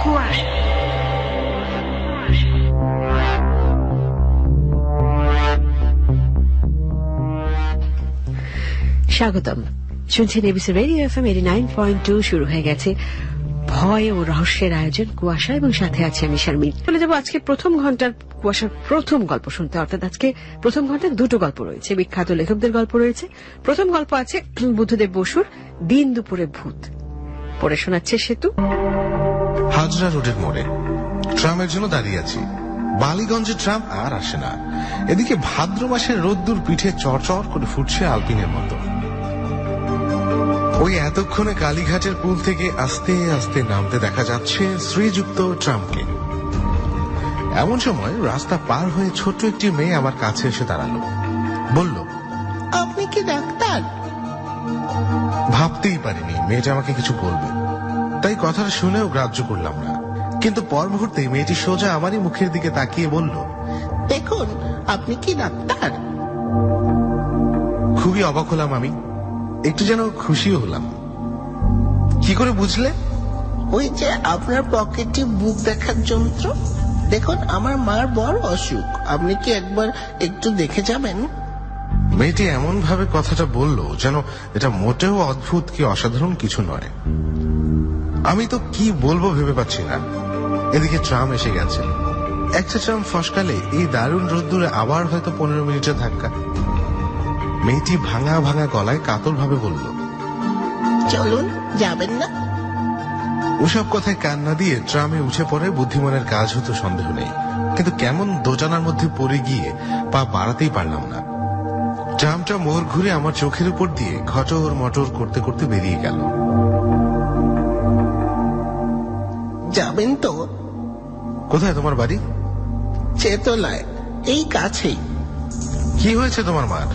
স্বাগতম, শুনছেন ABC radio FM 89.2। শুরু হয়ে গেছে ভয় ও রহস্যের আয়োজন কুয়াশা, এবং সাথে আছে আমি শারমিন। চলে যাবো আজকে প্রথম ঘন্টার কুয়াশার প্রথম গল্প শুনতে। অর্থাৎ আজকে প্রথম ঘন্টায় দুটো গল্প রয়েছে, বিখ্যাত লেখকদের গল্প রয়েছে। প্রথম গল্প আছে বুদ্ধদেব বসুর দিন দুপুরে ভূত, পড়ে শোনাচ্ছে সেতু। হাজরা রোডের মোড়ে ট্রামের জন্য দাঁড়িয়ে আছি। বালিগঞ্জের ট্রাম আর আসে না। এদিকে ভাদ্র মাসের রোদ্দুর পিঠে চরচর করে ফুটছে আলপিনের মতো। ওই এতক্ষণে কালীঘাটের পুল থেকে আস্তে আস্তে নামতে দেখা যাচ্ছে শ্রীযুক্ত ট্রামকে। এমন সময় রাস্তা পার হয়ে ছোট্ট একটি মেয়ে আমার কাছে এসে দাঁড়ালো, বলল, আপনি কি ডাক্তার? ভাবতেই পারিনি মেয়েটা আমাকে কিছু বলবে, তাই কথাটা শুনেও গ্রাহ্য করলাম না। কিন্তু পর মুহূর্তে মেয়েটি সোজা আমারই মুখের দিকে তাকিয়ে বলল, দেখুন, আপনি কি ডাক্তার? খুবই অবাক হলাম আমি, একটু যেন খুশিও হলাম। কি করে বুঝলে? ওই যে আপনার পকেটে বুক দেখার যন্ত্র, দেখুন আমার মার বড় অসুখ, আপনি কি একবার একটু দেখে যাবেন? মেয়েটি এমন ভাবে কথাটা বলল যেন এটা মোটেও অদ্ভুত কি অসাধারণ কিছু নয়। আমি তো কি বলবো ভেবে পাচ্ছি না। এদিকে ট্রাম এসে গেছে। একটা ট্রাম ফসকালে এই দারুণ রোদ্দুরে আবার হয়তো 15 মিনিটের ধাক্কা। মেয়েটি ভাঙা ভাঙা গলায় কাতর ভাবে বলল, চলুন, যাবেন না? ওসব কথায় কান না দিয়ে ট্রামে উঠে পড়ে বুদ্ধিমানের কাজ হতো সন্দেহ নেই, কিন্তু কেমন দোটানার মধ্যে পড়ে গিয়ে পা বাড়াতেই পারলাম না। ট্রামটা মোড় ঘুরে আমার চোখের উপর দিয়ে ঘটর মটর করতে করতে বেরিয়ে গেল। যাবেন তো? কোথায় তোমার বাড়ি? চেতলায়, এই কাছেই। কি হয়েছে তোমার মার?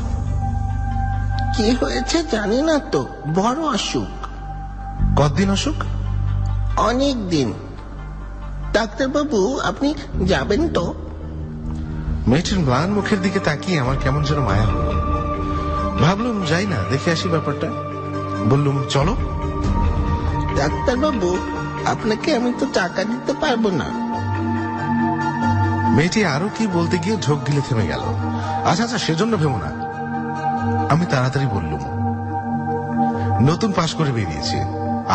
কি হয়েছে জানি না তো, বড় অসুখ। কতদিন অসুখ? অনেক দিন। ডাক্তারবাবু, আপনি যাবেন তো? মেয়েটির ম্লান মুখের দিকে তাকিয়ে আমার কেমন যেন মায়া হলো। ভাবলাম যাই না, দেখে আসি ব্যাপারটা। বললুম, চলো। ডাক্তারবাবু, আপনাকে আমি তো টাকা দিতে পারবো না। মেয়েটি আরো কি বলতে গিয়ে ঢোক গিলে থেমে গেল। আচ্ছা আচ্ছা, সেজন্য ভেবো না। আমি তাড়াতাড়ি বললুম, নতুন পাশ করে বেরিয়েছি,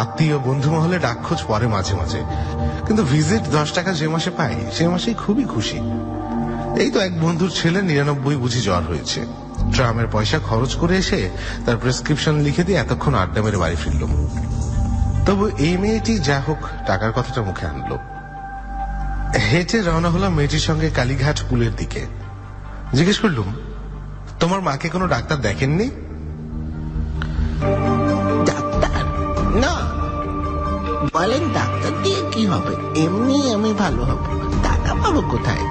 আত্মীয় বন্ধু মহলে ডাকখোঁজ পরে মাঝে মাঝে, কিন্তু ভিজিট 10 টাকা যে মাসে পাই সে মাসেই খুবই খুশি। এই তো এক বন্ধুর ছেলে 99 বুঝি জ্বর হয়েছে, ট্রামের পয়সা খরচ করে এসে তার প্রেসক্রিপশন লিখে দিয়ে এতক্ষণ আড্ডা মেরে বাড়ি ফিরলুম। তবু এই মেয়েটি যা হোক টাকার কথাটা মুখে আনলো। হেঁটে রওনা হলাম মেয়েটির সঙ্গে কালীঘাট পুলের দিকে। জিজ্ঞেস করলুম, তোমার মাকে কোনো ডাক্তার দেখেননি? ডাক্তার না, বলেন ডাক্তার দিয়ে কি হবে, এমনি আমি ভালো হব, টাকা পাবো কোথায়?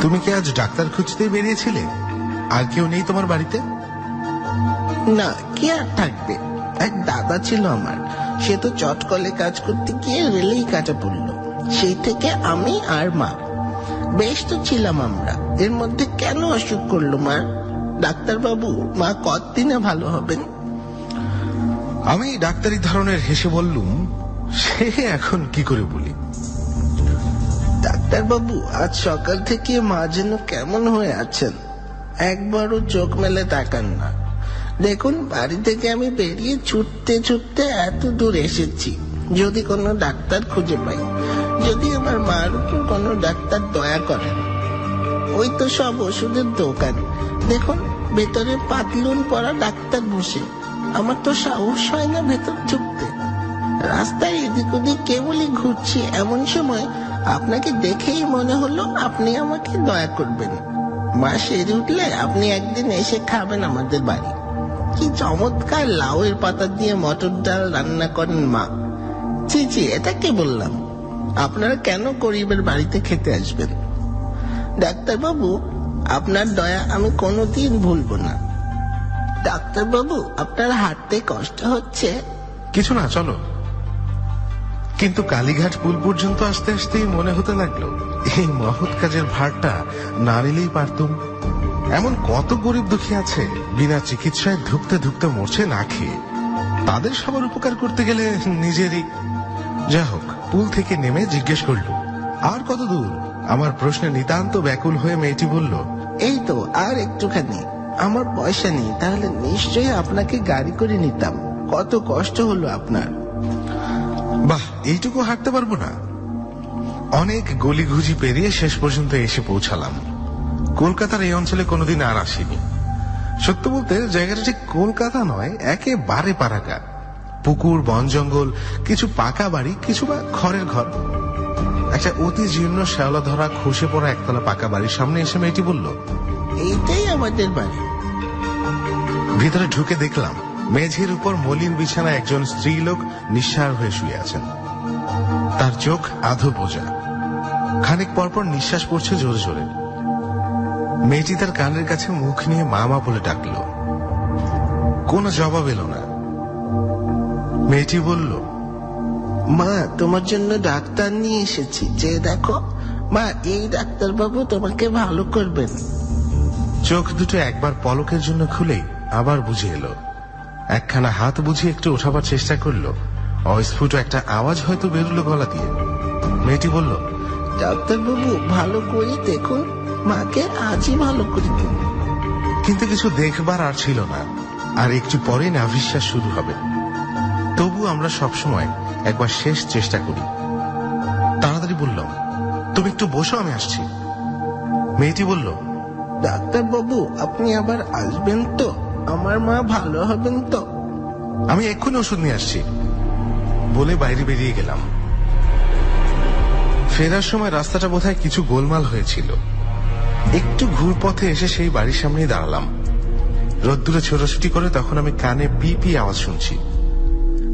তুমি কি আজ ডাক্তার খুঁজতেই বেরিয়েছিলে? আর কেউ নেই তোমার বাড়িতে? না, কি আর থাকবে, এক দাদা ছিল আমার, সে তো চটকলে কাজ করতে গিয়ে রেলেই কাটা পড়লো। সেই থেকে আমি আর মা বেশ তো ছিলাম আমরা, এর মধ্যে কেন অসুখ করলো মা? ডাক্তারবাবু, মা কতদিনে ভালো হবেন? আমি ডাক্তারি ধরনের হেসে বললুম, সে এখন কি করে বলি। ডাক্তারবাবু, আজ সকাল থেকে মা যেন কেমন হয়ে আছেন, একবারও চোখ মেলে তাকান না। দেখুন, বাড়ি থেকে আমি বেরিয়ে ছুটতে ছুটতে এত দূর এসেছি, যদি কোনো ডাক্তার খুঁজে পাই, যদি আমার মার উপর কোনো ডাক্তার দয়া করেন। ওই তো সব ওষুধের দোকান, দেখুন ভেতরে পাতলুন পরা ডাক্তার বসে, আমার তো সাহস হয় না ভেতর ঢুকতে। রাস্তায় এদিক ওদিক কেবলই ঘুরছি, এমন সময় আপনাকে দেখেই মনে হলো আপনি আমাকে দয়া করবেন। মা সেরে উঠলে আপনি একদিন এসে খাবেন আমাদের বাড়ি। কি চমৎকার লাউয়ের পাতা দিয়ে মটর ডাল রান্না করেন মা। জি জি, এটা কি বললাম, আপনারা কেন গরিবের বাড়িতে খেতে আসবেন? ডাক্তারবাবু, আপনার দয়া আমি কোনোদিন ভুলবো না। ডাক্তারবাবু, আপনার হাঁটতে কষ্ট হচ্ছে? কিছু না, চলো। কিন্তু কালীঘাট পুল পর্যন্ত আসতে আসতেই মনে হতে লাগলো এই মহৎ কাজের ভারটা না নিলেই পারতুম। এমন কত গরিব দুঃখী আছে বিনা চিকিৎসায় ধুকতে ধুকতে মরছে না খেয়ে, তাদের সবার উপকার করতে গেলে নিজেরই। যা হোক, পুল থেকে নেমে জিজ্ঞেস করল, আর কত দূর? আমার প্রশ্নে নিতান্ত ব্যাকুল হয়ে মেয়েটি বলল, এই তো আর একটুখানি। আমার পয়সা নেই, তাহলে নিশ্চয়ই আপনাকে গাড়ি করে নিতাম। কত কষ্ট হলো আপনার। বাহ, এইটুকু হাঁটতে পারবো না? অনেক গলিঘুজি পেরিয়ে শেষ পর্যন্ত এসে পৌঁছালাম। কলকাতার এই অঞ্চলে কোনোদিন আর আসিনি। সত্য বলতে জায়গাটা ঠিক কলকাতা নয়, একেবারে পাড়াকা। পুকুর, বন জঙ্গল, কিছু পাকা বাড়ি, কিছু বা খড়ের ঘর। একটা অতি জীর্ণ শ্যাওলা ধরা খসে পড়া একতলা পাকা বাড়ির সামনে এসে মেয়েটি বলল, এইটাই আমাদের বাড়ি। ভিতরে ঢুকে দেখলাম মেঝের উপর মলিন বিছানায় একজন স্ত্রীলোক নিঃসাড় হয়ে শুয়ে আছেন। তার চোখ আধো বোঝা, খানিক পরপর নিঃশ্বাস পড়ছে জোরে জোরে। মেয়েটি তার কানের কাছে মুখ নিয়ে মা মা বলে ডাকল, কোনো জবাব এলো না। মেয়েটি বলল, মা, তোমার জন্য ডাক্তার নিয়ে এসেছি, যে দেখো। মা, এই ডাক্তারবাবু তোমাকে ভালো করবেন। চোখ দুটো একবার পলকের জন্য খুলেই আবার বুঝে এলো। একখানা হাত বুঝিয়ে একটু ওঠাবার চেষ্টা করলো। অস্ফুট একটা আওয়াজ হয়তো বেরুলো গলা দিয়ে। মেয়েটি বলল, ডাক্তারবাবু, ভালো করে দেখুন, মাকে আজই ভালো করে দিন। কিন্তু কিছু দেখবার আর ছিল না। আর একটু পরে নাভিশ্বাস শুরু হবে। তবু আমরা সবসময় একবার শেষ চেষ্টা করি। তাড়াতাড়ি বললাম, তুমি একটু বসো, আমি আসছি। মেয়েটি বলল, ডাক্তারবাবু, আপনি আবার আসবেন তো? আমার মা ভালো হবেন তো? আমি এক্ষুনি ওষুধ নিয়ে আসছি বলে বাইরে বেরিয়ে গেলাম। ফেরার সময় রাস্তাটা বোধহয় কিছু গোলমাল হয়েছিল। একটু ঘুরপথে এসে সেই বাড়ির সামনেই দাঁড়ালাম। রোদ্দুরে ছোটাছুটি করে তখন আমি কানে পি পি আওয়াজ শুনছি,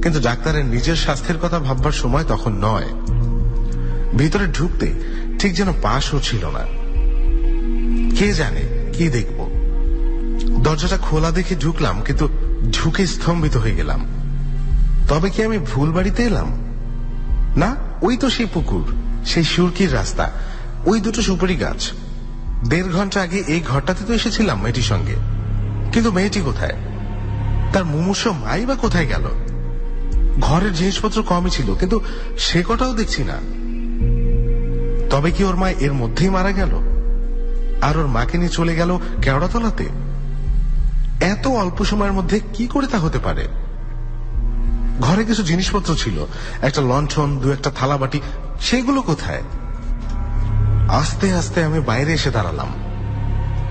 কিন্তু ডাক্তারের নিজের স্বাস্থ্যের কথা ভাববার সময় তখন নয়। ভিতরে ঢুকতে ঠিক যেন পাশ হচ্ছিল না। কে জানে কি দেখব। দরজাটা খোলা দেখে ঢুকলাম, কিন্তু ঢুকে স্তম্ভিত হয়ে গেলাম। তবে কি আমি ভুল বাড়িতে এলাম? না, ওই তো সেই পুকুর, সেই সুরকির রাস্তা, ওই দুটো সুপারি গাছ। 1.5 ঘন্টা আগে এই ঘরটাতে তো এসেছিলাম মেয়েটির সঙ্গে। কিন্তু মেয়েটি কোথায়? তার মুমূর্ষ মাই বা কোথায় গেল? ঘরের জিনিসপত্র কমই ছিল, কিন্তু সে কটাও দেখছি না। তবে কি ওর মা এর মধ্যেই মারা গেল আর ওর মাকে নিয়ে চলে গেল কেওড়াতলাতে? এত অল্প সময়ের মধ্যে কি করে তা হতে পারে? ঘরে কিছু জিনিসপত্র ছিল, একটা লণ্ঠন, 2-1টা থালা বাটি, সেগুলো কোথায়? আস্তে আস্তে আমি বাইরে এসে দাঁড়ালাম।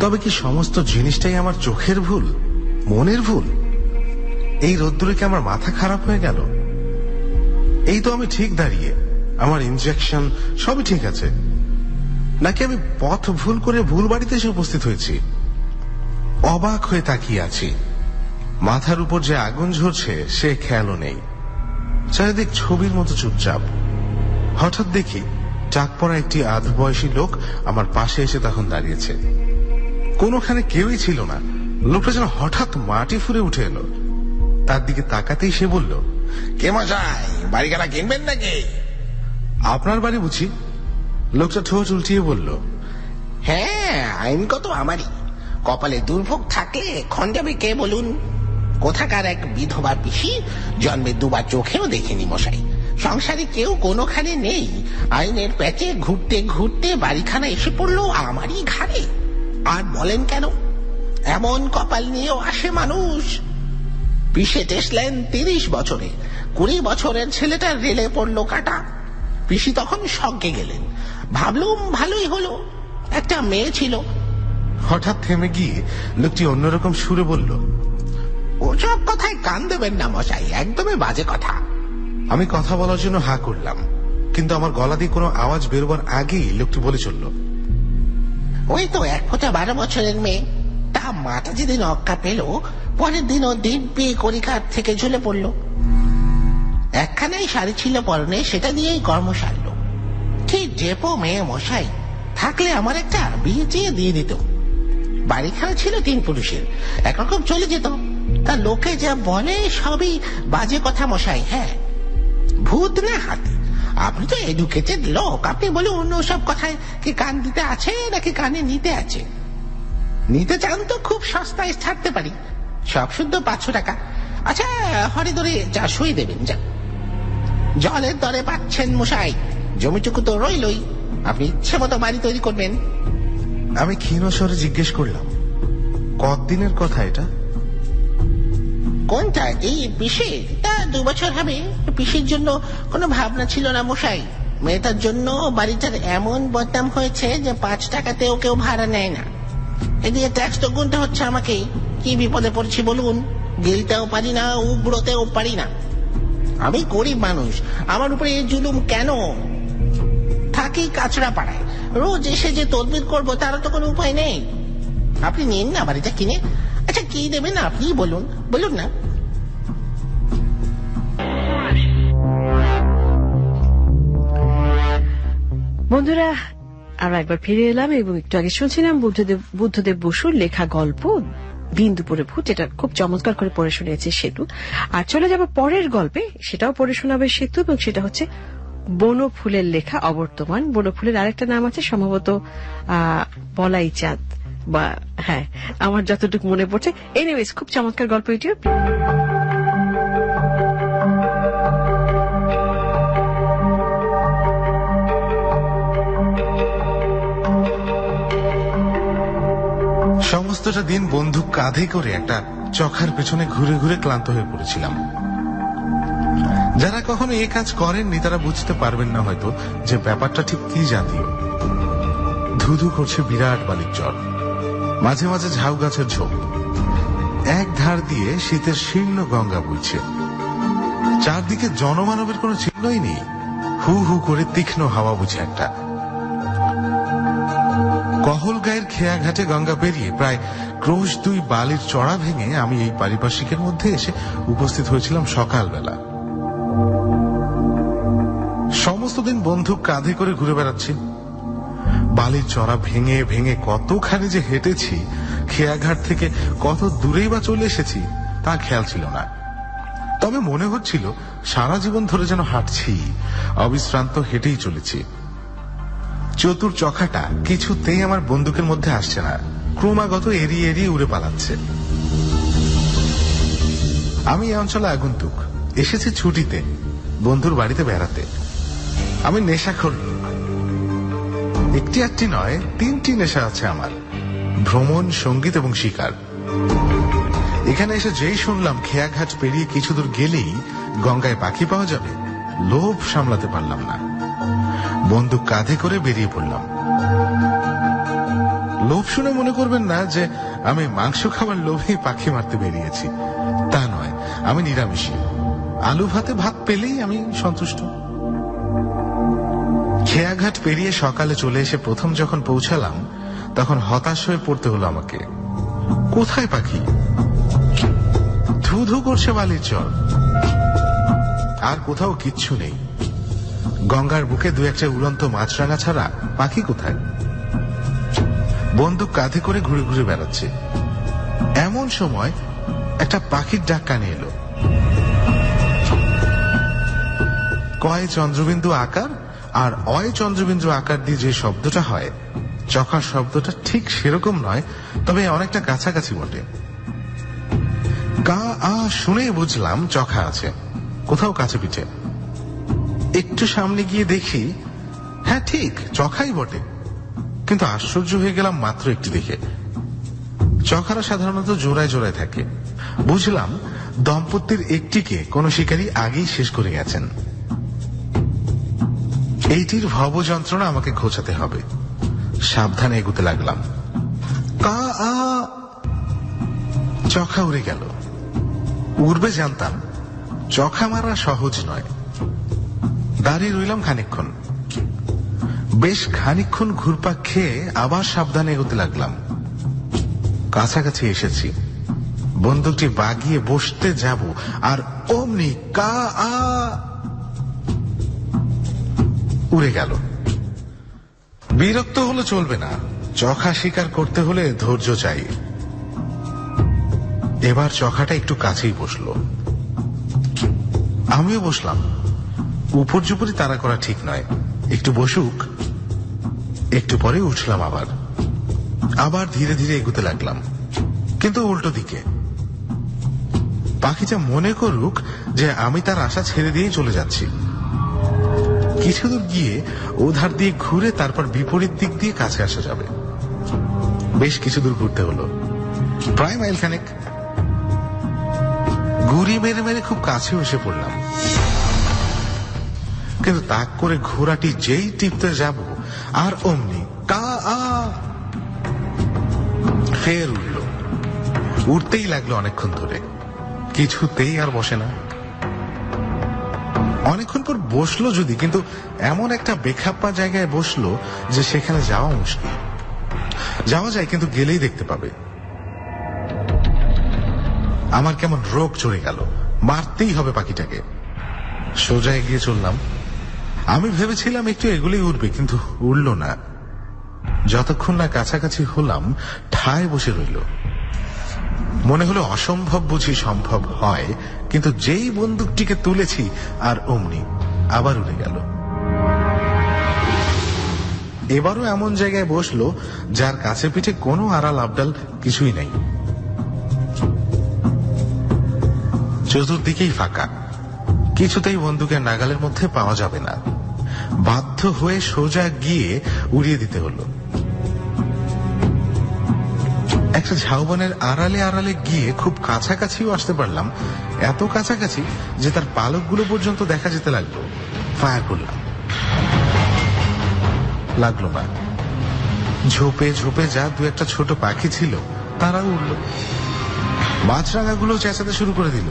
তবে কি সমস্ত জিনিসটাই আমার চোখের ভুল, মনের ভুল? এই রোদ্দুরে কি আমার মাথা খারাপ হয়ে গেল? এই তো আমি ঠিক দাঁড়িয়ে, আমার ইনজেকশন সবই ঠিক আছে, নাকি আমি পথ ভুল করে ভুল বাড়িতে এসে উপস্থিত হয়েছি? অবাক হয়ে তাকিয়ে আছি। মাথার উপর যে আগুন ঝরছে সে খেয়ালও নেই। চারিদিক ছবির মতো চুপচাপ। হঠাৎ দেখি চাক পরা একটি আধ বয়সী লোক আমার পাশে এসে তখন দাঁড়িয়েছে। কোনোখানে কেউই ছিল না। লোকটা যেন হঠাৎ মাটি ফুরে উঠে এলো। তার দিকে তাকাতেই সে বলল, কে মশাই, বাড়ি গাড়া কিনবেন নাকি? আপনার বাড়ি বুঝি? লোকটা ঠোঁট উল্টিয়ে বলল, হ্যাঁ, আইনগত আমারই। কপালে দুর্ভোগ থাকলে খণ্ডাবে কে বলুন? কোথাকার এক বিধবা পিসি, জন্মে 2বার চোখেও দেখিনি মশাই। সংসারে কেউ কোনোখানে নেই। আইনের প্যাচে ঘুরতে ঘুরতে বাড়িখানা এসে পড়লো আমারই ঘাড়ে। আর বলেন কেন? এমন কপাল নিয়েও আসে মানুষ। পিসে টেসলেন 30 বছরে, 20 বছরের ছেলেটা রেলে পড়লো কাটা। পিসি তখন শঙ্কে গেলেন। ভাবলুম ভালোই হলো, একটা মেয়ে ছিল। হঠাৎ থেমে গিয়ে লোকটি অন্যরকম সুরে বলল, ওসব কথায় কান দেবেন না মশাই, একদমই বাজে কথা। আমি কথা বলার জন্য হা করলাম, কিন্তু আমার গলা দিয়ে কোনো আওয়াজ বেরোবার আগেই লোকটি বলে চলল, ওই তো 1 ফোঁটা 12 বছরের মেয়ে। তা মাটা যেদিন অক্কা পেল, পরের দিনও দিব্যি কড়িকাঠ থেকে ঝুলে পড়ল। একখানাই শাড়ি ছিল পরনে, সেটা দিয়েই কর্ম সারল। কি ডেপো মেয়ে মশাই, থাকলে আমার একটা বিয়ে চেয়ে দিয়ে দিত। বাড়িখানা ছিল 3 পুরুষের, একরকম চলে যেত। তা লোকে যা বলে সবই বাজে কথা মশাই। হ্যাঁ, ভূত না হাতে। আপনি তো এডুকেটেড লোক, আপনি বলুন অন্য সব কথায় কি কান দিতে আছে নাকি কানে নিতে আছে? নিতে চান তো খুব সস্তায় ছাড়তে পারি, সব শুদ্ধ 500 টাকা। আচ্ছা, হরিদরে যা সই দেবেন, যা। জলের দরে পাচ্ছেন মশাই, জমিটুকু তো রইলই, আপনি ইচ্ছে মতো বাড়ি তৈরি করবেন। আমি ক্ষীণ স্বরে জিজ্ঞেস করলাম, কতদিনের কথা এটা? কোনটা? এই পিসে? তা 2 বছর হবে। পিসির জন্য কোনো ভাবনা ছিল না মশাই। মেয়েটার জন্য বাড়িটার এমন বদনাম হয়েছে যে 5 টাকাতেও কেউ ভাড়া নেয় না। এদিকে ট্যাক্স তো গুনতে হচ্ছে আমাকেই। কি বিপদে পড়ছি বলুন। গিলতেও পারি না, উগড়োতেও পারি না। আমি গরিব মানুষ, আমার উপরে এই জুলুম কেন? থাকি কাঁচড়া পাড়ায়, রোজ এসে যে তদবির করবো তারও তো কোনো উপায় নেই। আপনি নিন না বাড়িটা কিনে। আচ্ছা, কি দেবেন আপনি বলুন, বলুন না। বন্ধুরা, আমরা একবার ফিরে এলাম এবং একটু আগে শুনছিলাম বুদ্ধদেব বসুর লেখা গল্প বিন্দুপুরে ভূত, যেটা খুব চমৎকার করে পড়ে শুনিয়েছে সেতু। আর চলে যাব পরের গল্পে, সেটাও পড়ে শোনাবে সেতু, এবং সেটা হচ্ছে বনফুলের লেখা অবর্তমান। বনফুলের আরেকটা নাম আছে সম্ভবত বলাই চাঁদ, বা হ্যাঁ, আমার যতটুকু মনে পড়ছে। এনিওয়েজ, খুব চমৎকার গল্প এটিও। সমস্তটা দিন বন্দুক কাঁধে করে একটা চখার পেছনে ঘুরে ঘুরে ক্লান্ত হয়ে পড়েছিলাম। যারা কখনো এই কাজ করেননি তারা বুঝতে পারবেন না হয়তো যে ব্যাপারটা ঠিক কি জাতীয়। ধুধু করছে বিরাট বালির চর, মাঝে মাঝে ঝাউ গাছের ঝোপ, এক ধার দিয়ে শীতের শীর্ণ গঙ্গা বইছে। চারদিকে জনমানবের কোনো চিহ্নই নেই। হু হু করে তীক্ষ্ণ হাওয়া বুঝে একটা। কহল গায়ের খেয়া ঘাটে গঙ্গা পেরিয়ে প্রায় ক্রোশ 2 বালির চড়া ভেঙে আমি এই পারিপার্শ্বিকের মধ্যে এসে উপস্থিত হয়েছিলাম সকালবেলা। সমস্ত দিন বন্দুক কাঁধে করে ঘুরে বেড়াচ্ছি। বালির চড়া ভেঙে ভেঙে কতখানি যে হেঁটেছি, খেয়াঘাট থেকে কত দূরেই বা চলে এসেছি তা খেয়াল ছিল না। তবে মনে হচ্ছিল সারা জীবন ধরে যেন হাঁটছি, অবিশ্রান্ত হেঁটেই চলেছি। চতুর চখাটা কিছুতেই আমার বন্দুকের মধ্যে আসছে না, ক্রমাগত এড়িয়ে এড়িয়ে উড়ে পালাচ্ছে। আমি এই অঞ্চলে আগন্তুক, এসেছি ছুটিতে, বন্ধুর বাড়িতে বেড়াতে। আমি নেশাখোর লোক। একটি আটটি নয়, 3টি নেশা আছে আমার: ভ্রমণ, সঙ্গীত এবং শিকার। এখানে এসে যেই শুনলাম খেয়াঘাট পেরিয়ে কিছু দূর গেলেই গঙ্গায় পাখি পাওয়া যাবে, লোভ সামলাতে পারলাম না। বন্দুক কাঁধে করে বেরিয়ে পড়লাম। লোভ শুনে মনে করবেন না যে আমি মাংস খাবার লোভেই পাখি মারতে বেরিয়েছি, তা নয়। আমি নিরামিষী, আলু ভাতে ভাত পেলেই আমি সন্তুষ্ট। খেয়াঘাট পেরিয়ে সকালে চলে এসে প্রথম যখন পৌঁছালাম তখন হতাশ হয়ে পড়তে হলো আমাকে। কোথায় পাখি? ধু ধু করছে বালির চর, আর কোথাও কিচ্ছু নেই। গঙ্গার বুকে 2-1টা উড়ন্ত মাছরাঙা ছাড়া পাখি কোথায়? বন্দুক কাঁধে করে ঘুরে ঘুরে বেড়াচ্ছে। এমন সময় একটা পাখির ডাক কানে এলো। কয় চন্দ্রবিন্দু আকার আর অয় চন্দ্রবিন্দু আকার দিয়ে যে শব্দটা হয়, চখার শব্দটা ঠিক সেরকম নয়, তবে অনেকটা কাছাকাছি বটে। কা আ শুনেই বুঝলাম চখা আছে কোথাও কাছে পিঠে। একটু সামনে গিয়ে দেখি, হ্যাঁ ঠিক চখাই বটে, কিন্তু আশ্চর্য হয়ে গেলাম মাত্র একটু দেখে। চখারা সাধারণত জোড়ায় জোড়ায় থাকে। বুঝলাম দম্পতির একটিকে কোন শিকারী আগেই শেষ করে গেছেন। এইটির ভব যন্ত্রণা আমাকে ঘোচাতে হবে। সাবধানে এগুতে লাগলাম। কা আ চখা উড়ে গেল। উড়বে জানতাম, চখা মারা সহজ নয়। দাঁড়িয়ে রইলাম খানিকক্ষণ। বেশ খানিকক্ষণ ঘুরপাক খেয়ে আবার সাবধানে এগোতে লাগলাম। কাছাকাছি এসেছি। বন্দুকটি বাগিয়ে বসতে যাব, আর অমনি কা আ উড়ে গেল। বিরক্ত হলে চলবে না, চখা শিকার করতে হলে ধৈর্য চাই। এবার চখাটা একটু কাছেই বসলো, আমিও বসলাম। উপর্যুপরি তাড়া করা ঠিক নয়, একটু বসুক। একটু পরে উঠলাম আবার ধীরে ধীরে এগুতে লাগলাম, কিন্তু উল্টো দিকে। পাখিটা মনে করুক যে আমি তার আশা ছেড়ে দিয়ে চলে যাচ্ছি। কিছু দূর গিয়ে ওধার দিয়ে ঘুরে তারপর বিপরীত দিক দিয়ে কাছে আসা যাবে। বেশ কিছু দূর ঘুরতে হলো, প্রায় মাইল খানেক। ঘুরি মেরে মেরে খুব কাছে এসে পড়লাম, কিন্তু তাক করে ঘোড়াটি যেই টিপতে যাব আর অমনি কা আ ফের উঠল। উঠতেই লাগলো অনেকক্ষণ ধরে, কিছুতেই আর বসে না। অনেকক্ষণ পর বসলো যদি, কিন্তু এমন একটা বেখাপ্পা জায়গায় বসলো যে সেখানে যাওয়া মুশকিল। যাওয়া যায় কিন্তু গেলেই দেখতে পাবে। আমার কেমন রোগ চড়ে গেল, মারতেই হবে পাখিটাকে। সোজা এগিয়ে চললাম। আমি ভেবেছিলাম একটু এগুলোই উঠবে, কিন্তু উড়ল না। যতক্ষণ না কাছাকাছি হলাম ঠায় বসে রইল। মনে হলো অসম্ভব বুঝি সম্ভব হয়, কিন্তু যেই বন্দুকটিকে তুলেছি আর অমনি আবার উড়ে গেল। এবারও এমন জায়গায় বসলো যার কাছে পিঠে কোনো আড়াল আবডাল কিছুই নেই। চতুর্দিকেই ফাঁকা, কিছুতেই বন্দুকের নাগালের মধ্যে পাওয়া যাবে না। বাধ্য হয়ে সোজা গিয়ে উড়িয়ে দিতে হলো। একটা ঝাউবনের আড়ালে আড়ালে গিয়ে খুব কাছাকাছিও আসতে পারলাম, এত কাছাকাছি যে তার পালকগুলো পর্যন্ত দেখা যেতে লাগলো। ফায়ার করলাম, লাগলো না। ঝোপে ঝোপে যা দু একটা ছোট পাখি ছিল তারাও উড়ল। মাছরাঙাগুলো চেঁচাতে শুরু করে দিল।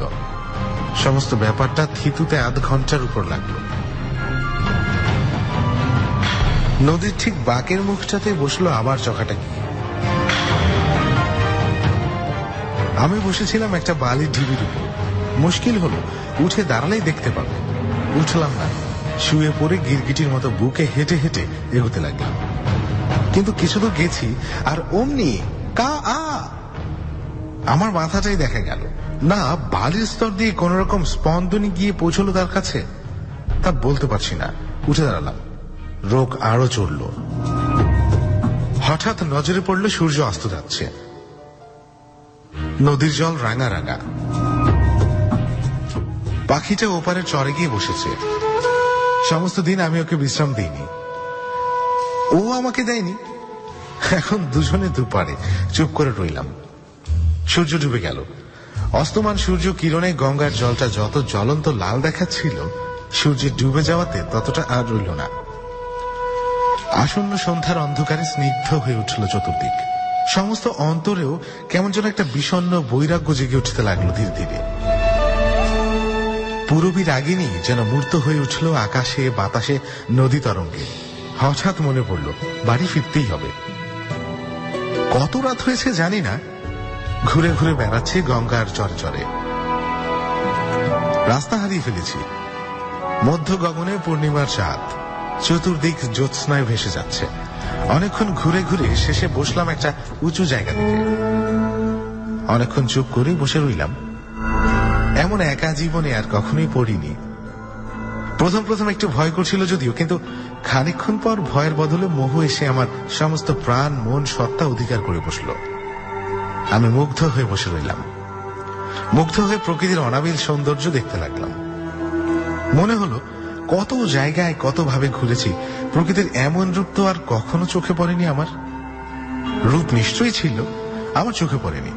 সমস্ত ব্যাপারটা থিতুতে আধ ঘন্টার উপর লাগলো। নদীর ঠিক বাঁকের মুখটাতে বসলো আবার চকাটা গিয়ে। আমি বসেছিলাম একটা বালির ঢিবির উপর। মুশকিল হলো উঠে দাঁড়ালেই দেখতে পাবে। উঠলাম না, শুয়ে পড়ে গিরগিটির মতো বুকে হেঁটে হেঁটে এগোতে লাগলাম। কিন্তু কিছু তো গেছি আর অমনি কা আ আমার মাথাটাই দেখা গেল না। বালির স্তর দিয়ে কোন রকম স্পন্দনে গিয়ে পৌঁছলো তার কাছে, তা বলতে পারছি না। উঠে দাঁড়ালাম, রোগ আরো চড়ল। হঠাৎ নজরে পড়লো সূর্য অস্ত যাচ্ছে। নদীর জল রাঙা রাঙা। পাখিটা ওপারে চরে গিয়ে বসেছে। সমস্ত দিন আমি ওকে বিশ্রাম দিইনি, ও আমাকে দেয়নি। এখন দুজনে দুপারে চুপ করে রইলাম। সূর্য ডুবে গেল। অস্তমান সূর্য কিরণে গঙ্গার জলটা যত জ্বলন্ত লাল দেখাচ্ছিল, সূর্যের ডুবে যাওয়াতে ততটা আর রইল না। আসন্ন সন্ধ্যার অন্ধকারে স্নিগ্ধ হয়ে উঠল চতুর্দিক। সমস্ত অন্তরেও কেমন যেন একটা বিষণ্ণ বৈরাগ্য জেগে উঠতে লাগলো ধীরে ধীরে। পূরবী রাগিনী যেন মূর্ত হয়ে উঠল আকাশে বাতাসে নদী তরঙ্গে। হঠাৎ মনে পড়ল বাড়ি ফিরতেই হবে। কত রাত হয়েছে জানি না, ঘুরে ঘুরে বেড়াচ্ছে গঙ্গার চরে চরে। রাস্তা হারিয়ে ফেলেছি। মধ্য গগনে পূর্ণিমার চাঁদ, চতুর্দিক জ্যোৎস্নায় ভেসে যাচ্ছে। অনেকক্ষণ ঘুরে ঘুরে শেষে বসলাম একটা উঁচু জায়গা থেকে। অনেকক্ষণ চুপ করে বসে রইলাম। এমন একা জীবনে আর কখনোই পড়িনি। প্রথম প্রথম একটু ভয় করছিল যদিও, কিন্তু খানিকক্ষণ পর ভয়ের বদলে মোহ এসে আমার সমস্ত প্রাণ মন সত্তা অধিকার করে বসল। আমি মুগ্ধ হয়ে বসে রইলাম। মুগ্ধ হয়ে প্রকৃতির অনাবিল সৌন্দর্য দেখতে লাগলাম। মনে হলো কত জায়গায় কত ভাবে ঘুরেছি, প্রকৃতির এমন রূপ তো আর কখনো চোখে পড়েনি আমার। রূপ নিশ্চয়ই ছিল, আমার চোখে পড়েনি।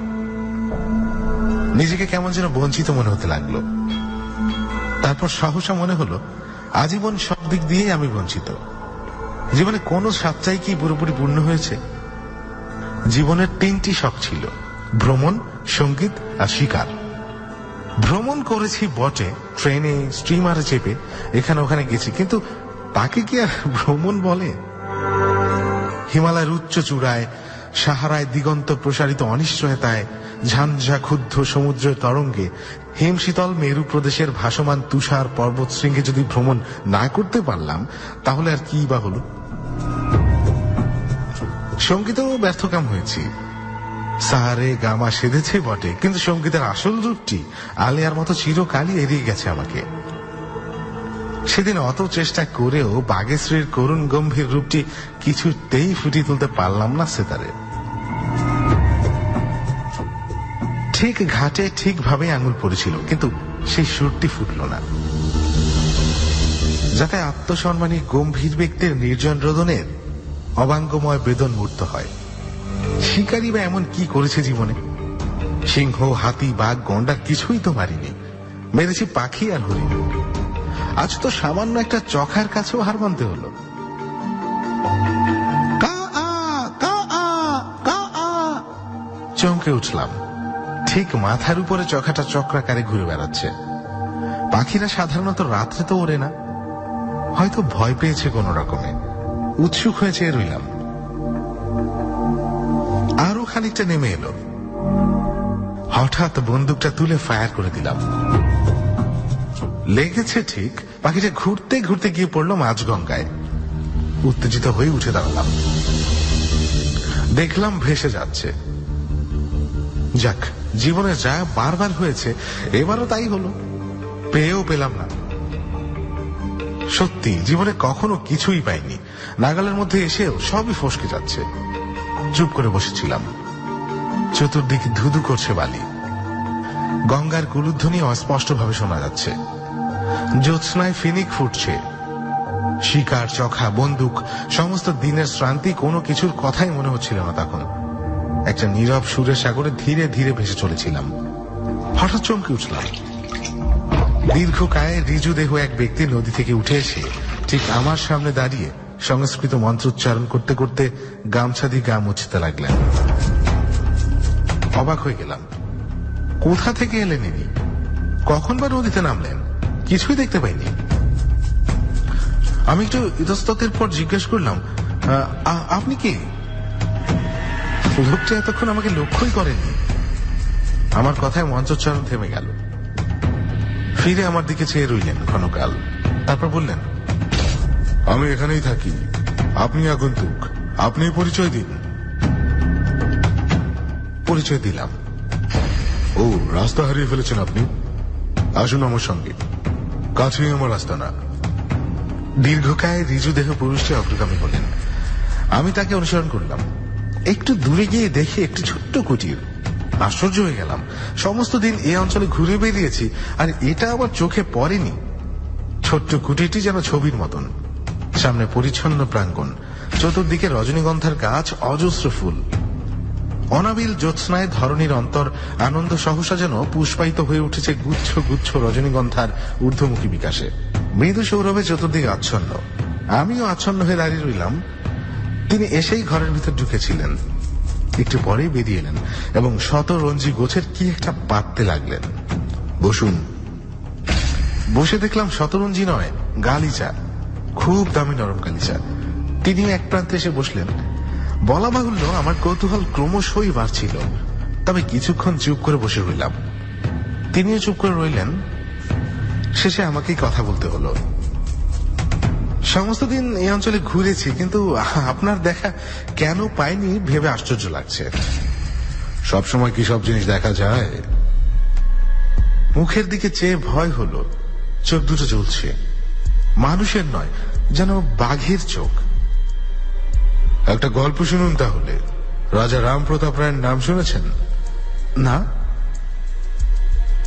নিজেকে কেমন যেন বঞ্চিত মনে হতে লাগলো। তারপর সহসা মনে হলো আজীবন সব দিক দিয়ে আমি বঞ্চিত। জীবনে কোন স্বাদটাই কি পুরোপুরি পূর্ণ হয়েছে? জীবনের তিনটি শখ ছিল, ভ্রমণ, সঙ্গীত আর শিকার। ভ্রমণ করেছি বটে, ট্রেনে স্টিমারে চেপে এখানে ওখানে গেছি, কিন্তু তাকে কি আর ভ্রমণ বলে? হিমালয়ের উচ্চ চূড়ায়, সাহারায় দিগন্ত প্রসারিত অনিশ্চয়তায়, ঝাঞ্ঝা ক্ষুব্ধ সমুদ্রের তরঙ্গে, হিমশীতল মেরু প্রদেশের ভাসমান তুষার পর্বত শৃঙ্গে যদি ভ্রমণ না করতে পারলাম, তাহলে আর কি বা হলো? সঙ্গীতেও ব্যর্থকাম হয়েছি। সাহারে গামা সেধেছে বটে, কিন্তু সঙ্গীতের আসল রূপটি আলিয়ার মতো চিরকালই এড়িয়ে গেছে আমাকে। সেদিন অত চেষ্টা করেও বাগেশ্রীর করুণ গম্ভীর রূপটি কিছুতেই ফুটিয়ে তুলতে পারলাম না সেতারে। ঠিক ঘাটে ঠিকভাবে আঙুল পড়েছিল, কিন্তু সেই সুরটি ফুটল না। যাতে আত্মসম্মানী গম্ভীর ব্যক্তির নির্জন রোদনের অবাঙ্গময় বেদন মূর্ত হয়। শিকারী বা এমন কি করেছে জীবনে? সিংহ, হাতি, বাঘ, গন্ডার কিছুই তো মারিনি, মেরেছি পাখি আর হরিণ। আজ তো সামান্য একটা চখার কাছেও হার মানতে হলো। চমকে উঠলাম। ঠিক মাথার উপরে চখাটা চক্রাকারে ঘুরে বেড়াচ্ছে। পাখিরা সাধারণত রাত্রে তো ওড়ে না, হয়তো ভয় পেয়েছে কোন রকমে, উৎসুক হয়েছে রইলাম। আরো খানিকটা নেমে এলো, হঠাৎ বন্দুকটা তুলে ফায়ার করে দিলাম। লেগেছে ঠিক, পাখিটা ঘুরতে ঘুরতে গিয়ে পড়লো মাঝগঙ্গায়। উত্তেজিত হয়ে উঠে দাঁড়ালাম, দেখলাম ভেসে যাচ্ছে। যাক, জীবনে যা বারবার হয়েছে এবারও তাই হলো, পেয়েও পেলাম না। সত্যি জীবনে কখনো কিছুই পাইনি, নাগালের মধ্যে এসেও সবই ফসকে যাচ্ছে। চুপ করে বসেছিলাম। চতুর্দিকে ধুধু করছে বালি, গঙ্গার গুলুধ্বনি অস্পষ্টভাবে শোনা যাচ্ছে। জ্যোৎস্নায় ফিনিক ফুটছে। শিকার, চখা, বন্দুক, সমস্ত দিনের শ্রান্তি কোনো কিছুর কথাই মনে হচ্ছিল না তখন। একটা নীরব সুরের সাগরে ধীরে ধীরে ভেসে চলেছিলাম। হঠাৎ চমকে উঠলাম। দীর্ঘকায় ঋজু দেহ এক ব্যক্তি নদী থেকে উঠে এসে ঠিক আমার সামনে দাঁড়িয়ে সংস্কৃত মন্ত্রোচ্চারণ করতে করতে গামছা দিয়ে গা মুছতে লাগলেন। অবাক হয়ে গেলাম, কোথা থেকে এলেন ইনি? কখন বা নদীতে নামলেন? কিছুই দেখতে পাইনি। আমি একটু ইতস্ততের পর জিজ্ঞেস করলাম, আপনি কে? লোকটা এতক্ষণ আমাকে লক্ষ্যই করেননি। আমার কথায় মন্ত্রোচ্চারণ থেমে গেল। ফিরে আমার দিকে চেয়ে রইলেন ক্ষণকাল, তারপর বললেন, আমি এখানেই থাকি, আপনি আগন্তুক, আপনি পরিচয় দিন। পরিচয় দিলাম। ও, রাস্তা হারিয়ে ফেলেছেন আপনি? আসুন আমার সঙ্গে, কাছেই আমার রাস্তা না। দীর্ঘকায় ঋজু দেহ পুরুষটি অগ্রগামী হলেন। আমি তাকে অনুসরণ করলাম। একটু দূরে গিয়ে দেখি একটি ছোট্ট কুটির। আশ্চর্য হয়ে গেলাম, সমস্ত দিন এই অঞ্চলে ঘুরে বেরিয়েছি আর এটা আবার চোখে পড়েনি। ছোট্ট কুটিরটি যেন ছবির মতন। সামনে পরিচ্ছন্ন প্রাঙ্গণ, চতুর্দিকে রজনীগন্ধার গাছ, অজস্র ফুল। অনাবিল জ্যোৎস্নায় ধরণীর অন্তর আনন্দ সহসা যেন পুষ্পায়িত হয়ে উঠেছে গুচ্ছ গুচ্ছ রজনীগন্ধার ঊর্ধ্বমুখী বিকাশে। মৃদু সৌরভে চতুর্দিকে আচ্ছন্ন। আমিও আচ্ছন্ন হয়ে দাঁড়িয়ে রইলাম। তিনি এসেই ঘরের ভিতর ঢুকেছিলেন। একটু পরেই বেরিয়ে এলেন এবং শতরঞ্জি গোছের কি একটা পাততে লাগলেন। বসুন। বসে দেখলাম শতরঞ্জি নয়, গালিচা, খুব দামি নরম গালিচা। তিনিও এক প্রান্তে এসে বসলেন। বলা বাহুল্য, আমার কৌতূহল ক্রমশই বাড়ছিল। তবে কিছুক্ষণ চুপ করে বসে রইলাম। তিনিও চুপ করে রইলেন। শেষে আমাকেই কথা বলতে হলো। সমস্ত দিন এই অঞ্চলে ঘুরেছি, কিন্তু আপনার দেখা কেন পাইনি ভেবে আশ্চর্য লাগছে। সবসময় কি সব জিনিস দেখা যায়? মুখের দিকে চেয়ে ভয় হলো। চোখ দুটো জ্বলছে, মানুষের নয়, যেন বাঘের চোখ। একটা গল্প শুনুন তাহলে। রাজা রামপ্রতাপ রায়ের নাম শুনেছেন? না।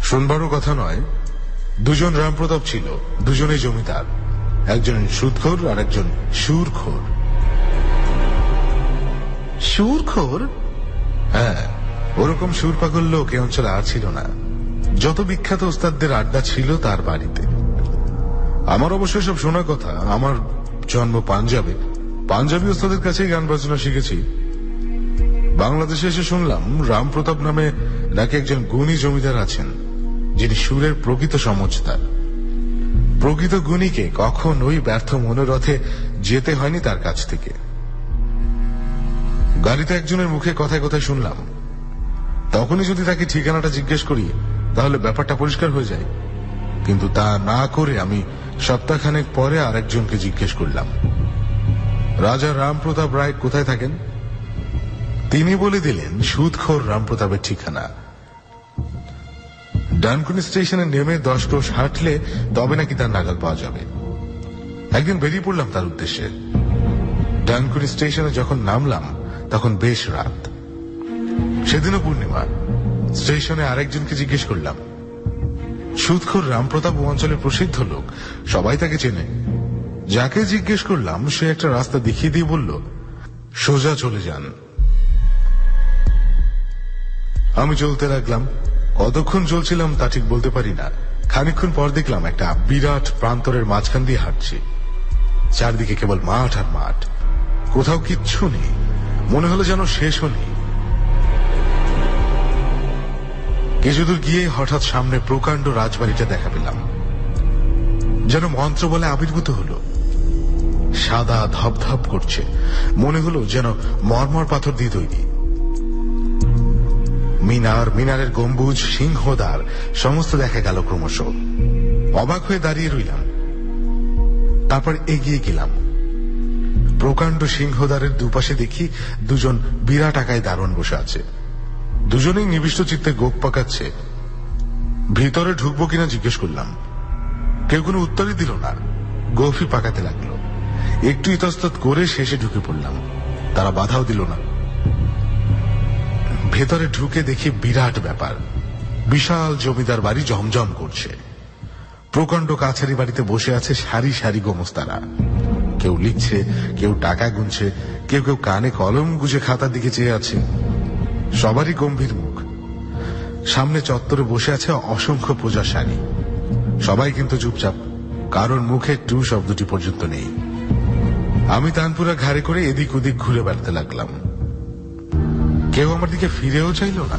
শুনবারও কথা নয়। দুজন রামপ্রতাপ ছিল, দুজনেই জমিদার। একজন সুদখোর আর একজন সুরখোর। সুরখোর? হ্যাঁ, ওরকম সুর পাগল লোক এ অঞ্চলে আর ছিল না। যত বিখ্যাত ওস্তাদদের আড্ডা ছিল তার বাড়িতে। আমার অবশ্যই সব শোনা কথা। আমার জন্ম পাঞ্জাবে, পাঞ্জাবি ওস্তাদের কাছেই গান বাজনা শিখেছি। বাংলাদেশে এসে শুনলাম রামপ্রতাপ নামে নাকি একজন গুণী জমিদার আছেন, যিনি সুরের প্রকৃত সমঝদার। প্রকৃত গুণীকে কখনোই ব্যর্থ মনোরথে যেতে হয়নি তার কাছ থেকে। গাড়িতে একজনের মুখে কথায় কথায় শুনলাম। তখনই যদি তাকে ঠিকানাটা জিজ্ঞেস করি তাহলে ব্যাপারটা পরিষ্কার হয়ে যায়। কিন্তু তা না করে আমি সপ্তাহখানেক পরে আরেকজনকে জিজ্ঞেস করলাম, রাজা রামপ্রতাপ রায় কোথায় থাকেন? তিনি বলে দিলেন সুদখোর রামপ্রতাপের ঠিকানা। ডানকুনি স্টেশনে নেমে 10 ক্রোশ হাঁটলে তবে নাকি তার নাগাল পাওয়া যাবে। একদিন বেরিয়ে পড়লাম তার উদ্দেশ্যে। ডানকুনি স্টেশনে যখন নামলাম তখন বেশ রাত। সেদিনও পূর্ণিমা। স্টেশনে আরেকজনকে জিজ্ঞেস করলাম। সুদখোর রামপ্রতাপ ও অঞ্চলের প্রসিদ্ধ লোক, সবাই তাকে চেনে। যাকে জিজ্ঞেস করলাম সে একটা রাস্তা দেখিয়ে দিয়ে বলল, সোজা চলে যান। আমি চলতে লাগলাম। কতক্ষণ চলছিলাম তা ঠিক বলতে পারি না। খানিকক্ষণ পর দেখলাম একটা বিরাট প্রান্তরের মাঝখান দিয়ে হাঁটছি। চারদিকে কেবল মাঠ আর মাঠ, কোথাও কিচ্ছু নেই। মনে হলো যেন শেষও নেই। কিছুদূর গিয়ে হঠাৎ সামনে প্রকাণ্ড রাজবাড়িটা দেখা পেলাম। যেন মন্ত্র বলে আবির্ভূত হলো। সাদা ধপধপ করছে, মনে হলো যেন মরমর পাথর দিয়ে তৈরি। মিনার, মিনারের গম্বুজ, সিংহদ্বার সমস্ত দেখা গেল ক্রমশ। অবাক হয়ে দাঁড়িয়ে রইলাম। তারপর এগিয়ে গেলাম। প্রকাণ্ড সিংহদ্বারের দুপাশে দেখি দুজন বিরাট আকায় দারোয়ান বসে আছে। দুজনেই নিবিষ্ট চিত্তে গোপ পাকাচ্ছে। ভিতরে ঢুকবো কিনা জিজ্ঞেস করলাম। কেউ কোনো উত্তরই দিল না। গোফই পাকাতে লাগলো। একটু ইতস্তত করে শেষে ঢুকে পড়লাম। তারা বাধাও দিল না। ভেতরে ঢুকে দেখি বিরাট ব্যাপার। বিশাল জমিদার বাড়ি জমজম করছে। প্রকাণ্ড কাছারি বাড়িতে বসে আছে সারি সারি গোমস্তারা। কেউ লিখছে, কেউ টাকা গুনছে, কেউ কেউ কানে কলম গুজে খাতার দিকে চেয়ে আছে। সবারই গম্ভীর মুখ। সামনে চত্বরে বসে আছে অসংখ্য প্রজাসানী। সবাই কিন্তু চুপচাপ, কারোর মুখে টু শব্দটি পর্যন্ত নেই। আমি তানপুরা ঘাড়ে করে এদিক ওদিক ঘুরে বেড়াতে লাগলাম। কেউ আমার দিকে ফিরেও চাইল না।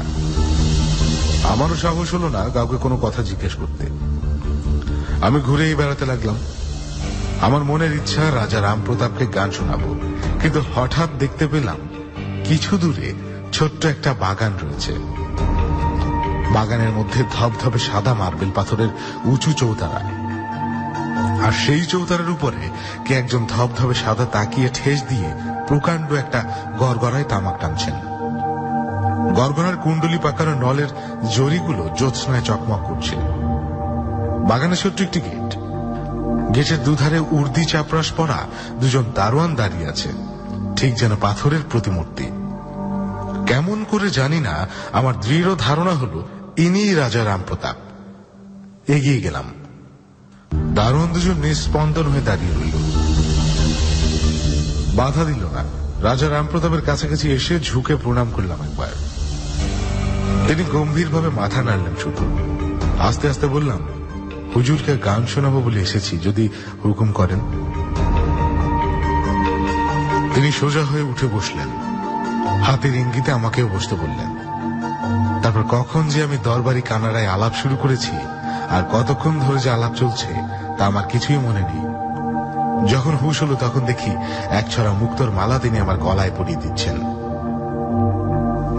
আমারও সাহস হলো না কাউকে কোনো কথা জিজ্ঞেস করতে। আমি ঘুরেই বেড়াতে লাগলাম। আমার মনের ইচ্ছা রাজা রামপ্রতাপকে গান শোনাবো, কিন্তু হঠাৎ দেখতে পেলাম কিছু দূরে ছোট্ট একটা বাগান রয়েছে। বাগানের মধ্যে ধপধপে সাদা মার্বেল পাথরের উঁচু চৌতারা, আর সেই চৌতারার উপরে কে একজন ধপধপে সাদা তাকিয়ে ঠেস দিয়ে প্রকাণ্ড একটা গড়গড়ায় তামাক টানছেন। গড়গড়ার কুণ্ডলি পাকানো নলের জরিগুলো জ্যোৎস্নায় চকমক করছে। বাগানের ছোট্ট একটি গেট। গেটের দুধারে উর্দি চাপরাশ পরা দুজন দারোয়ান দাঁড়িয়ে আছে, ঠিক যেন পাথরের প্রতিমূর্তি। কেমন করে জানি না, আমার দৃঢ় ধারণা হলো ইনিই রাজা রামপ্রতাপ। এগিয়ে গেলাম। দারোয়ান দুজন নিস্পন্দন হয়ে দাঁড়িয়ে রইল। বাধা দিল না। রাজা রামপ্রতাপের কাছাকাছি এসে ঝুঁকে প্রণাম করলাম একবার। তিনি গম্ভীরভাবে মাথা নাড়লেন শুধু। আস্তে আস্তে বললাম, হুজুরকে গান শোনাবো বলে এসেছি, যদি হুকুম করেন। তিনি সোজা হয়ে উঠে বসলেন। হাতের ইঙ্গিতে আমাকেও বসতে বললেন। তারপর কখন যে আমি দরবারি কানাড়ায় আলাপ শুরু করেছি আর কতক্ষণ ধরে যে আলাপ চলছে তা আমার কিছুই মনে নেই। যখন হুঁশ হলো তখন দেখি এক ছড়া মুক্তোর মালা তিনি আমার গলায় পরিয়ে দিচ্ছেন।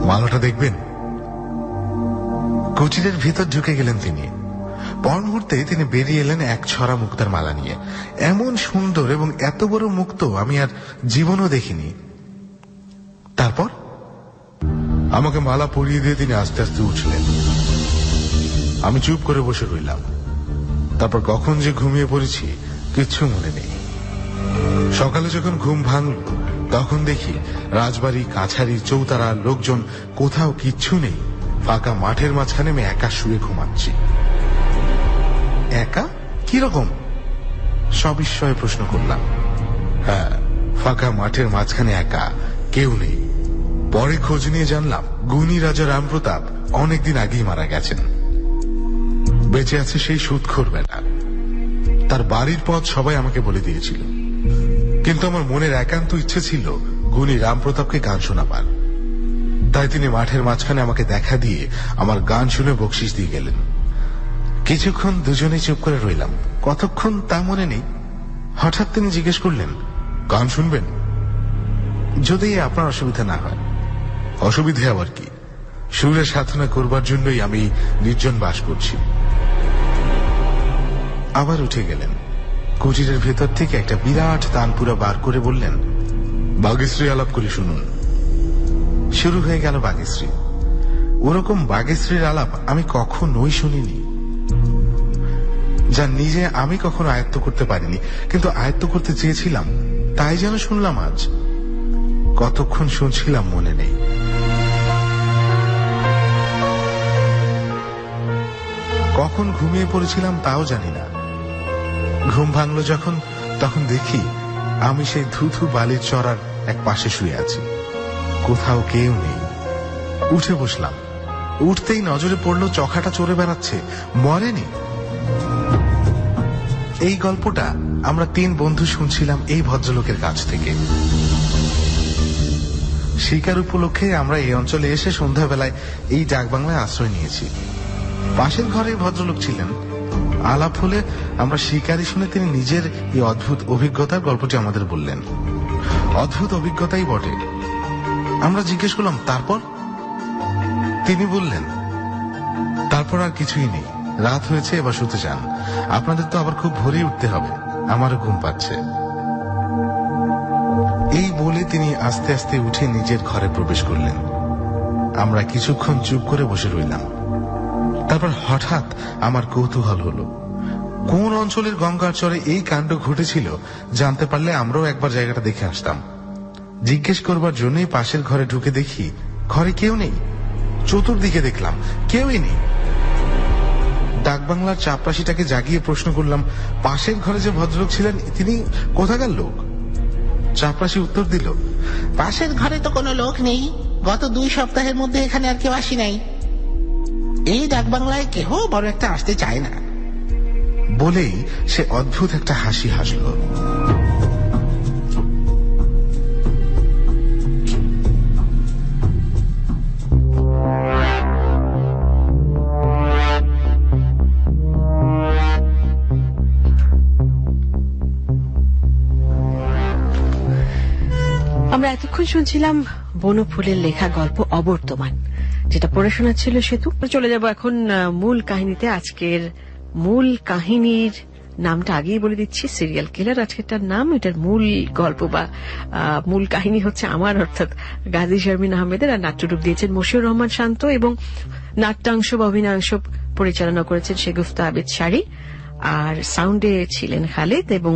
মালাটা দেখবেন। কুটিরের ভেতর ঢুকে গেলেন তিনি। পর মুহূর্তে তিনি বেরিয়ে এলেন এক ছড়া মুক্তার মালা নিয়ে। এমন সুন্দর এবং এত বড় মুক্তো আমি আর জীবনও দেখিনি। তারপর আমাকে মালা পরিয়ে দিয়ে তিনি আস্তে আস্তে উঠলেন। আমি চুপ করে বসে রইলাম। তারপর কখন যে ঘুমিয়ে পড়েছি কিচ্ছু মনে নেই। সকালে যখন ঘুম ভাঙল তখন দেখি রাজবাড়ি, কাছারি, চৌতারা, লোকজন কোথাও কিচ্ছু নেই। ফাঁকা মাঠের মাঝখানে আমি একা শুয়ে ঘুমাচ্ছি। একা? কিরকম? সবিস্ময়ে প্রশ্ন করলাম। হ্যাঁ, ফাঁকা মাঠের মাঝখানে একা, কেউ নেই। পরে খোঁজ নিয়ে জানলাম গুণী রাজা রামপ্রতাপ অনেকদিন আগেই মারা গেছেন। বেঁচে আছে সেই সুদখোর বেটা। তার বাড়ির পথ সবাই আমাকে বলে দিয়েছিল, কিন্তু আমার মনের একান্ত ইচ্ছে ছিল গুণী রামপ্রতাপকে গান শোনাবার। তাই তিনি মাঠের মাঝখানে আমাকে দেখা দিয়ে আমার গান শুনে বকশিশ দিয়ে গেলেন। কিছুক্ষণ দুজনেই চুপ করে রইলাম। কতক্ষণ তা মনে নেই। হঠাৎ তিনি জিজ্ঞেস করলেন, গান শুনবেন? যদি আপনার অসুবিধা না হয়। অসুবিধে আবার কি? সুরের সাধনা করবার জন্যই আমি নির্জন বাস করছি। আবার উঠে গেলেন। কুটিরের ভেতর থেকে একটা বিরাট তানপুরা বার করে বললেন, বাগেশ্রী আলাপ করে শুনুন। শুরু হয়ে গেল বাগেশ্রী। ওরকম বাগেশ্রীর আলাপ আমি কখনোই শুনিনি, যা নিজে আমি কখনো আয়ত্ত করতে পারিনি, কিন্তু আয়ত্ত করতে চেয়েছিলাম। তাই যেন শুনলাম আজ। কতক্ষণ শুনছিলাম মনে নেই। কখন ঘুমিয়ে পড়েছিলাম তাও জানি না। ঘুম ভাঙলো যখন তখন দেখি আমি সেই ধুধু বালির চড়ার এক পাশে শুয়ে আছি, কোথাও কেউ নেই। উঠে বসলাম, উঠতেই নজরে পড়লো চখাটা চড়ে বেড়াচ্ছে, মরেনি। এই গল্পটা আমরা 3 বন্ধু শুনছিলাম এই ভদ্রলোকের কাছ থেকে। শিকার উপলক্ষে আমরা এই অঞ্চলে এসে সন্ধ্যাবেলায় এই ডাকবাংলায় আশ্রয় নিয়েছি। পাশের ঘরে ভদ্রলোক ছিলেন। আলাপ হলে আমরা শিকারি শুনে তিনি নিজের এই অদ্ভুত অভিজ্ঞতার গল্পটি আমাদের বললেন। অদ্ভুত অভিজ্ঞতাই বটে। আমরা জিজ্ঞেস করলাম, তারপর? তিনি বললেন, তারপর আর কিছুই নেই, রাত হয়েছে, এবার শুতে যান, আপনাদের তো আবার খুব ভোরে উঠতে হবে, আমারও ঘুম পাচ্ছে। এই বলে তিনি আস্তে আস্তে উঠে নিজের ঘরে প্রবেশ করলেন। আমরা কিছুক্ষণ চুপ করে বসে রইলাম। তারপর হঠাৎ আমার কৌতূহল হলো, কোন অঞ্চলের গঙ্গার চরে এই কাণ্ড ঘটেছিল জানতে পারলে আমরাও একবার জায়গাটা দেখে আসতাম। জিজ্ঞেস করবার জন্যই পাশের ঘরে ঢুকে দেখি ঘরে কেউ নেই। চতুর্দিকে দেখলাম, কেউই নেই। ডাকবাংলার চাপরাশিটাকে জাগিয়ে প্রশ্ন করলাম, পাশের ঘরে যে ভদ্রলোক ছিলেন তিনি কোথাকার লোক? চাপরাশি উত্তর দিল, পাশের ঘরে তো কোনো লোক নেই, গত 2 সপ্তাহের মধ্যে এখানে আর কেউ আসি নাই। এই ডাকবাংলায় কেহ বড় একটা আসতে চায় না। বলেই সে অদ্ভুত একটা হাসি হাসল। আমরা এতক্ষণ শুনছিলাম বনফুলের লেখা গল্প অবর্তমান, যেটা পড়ে শোনাচ্ছিল সেতু। চলে যাব এখন মূল কাহিনীতে। আজকের মূল কাহিনীর নামটা আগেই বলে দিচ্ছি, সিরিয়াল কিলার আজকেরটার নাম। এটার মূল গল্প বা মূল কাহিনী হচ্ছে আমার, অর্থাৎ গাজী শারমিন আহমেদের, আর নাট্যরূপ দিয়েছেন মশিউর রহমান শান্ত এবং নাট্যাংশ বা অভিনয়াংশ পরিচালনা করেছেন শেগুফতা আবেদ শাড়ি, আর সাউন্ডে ছিলেন খালেদ এবং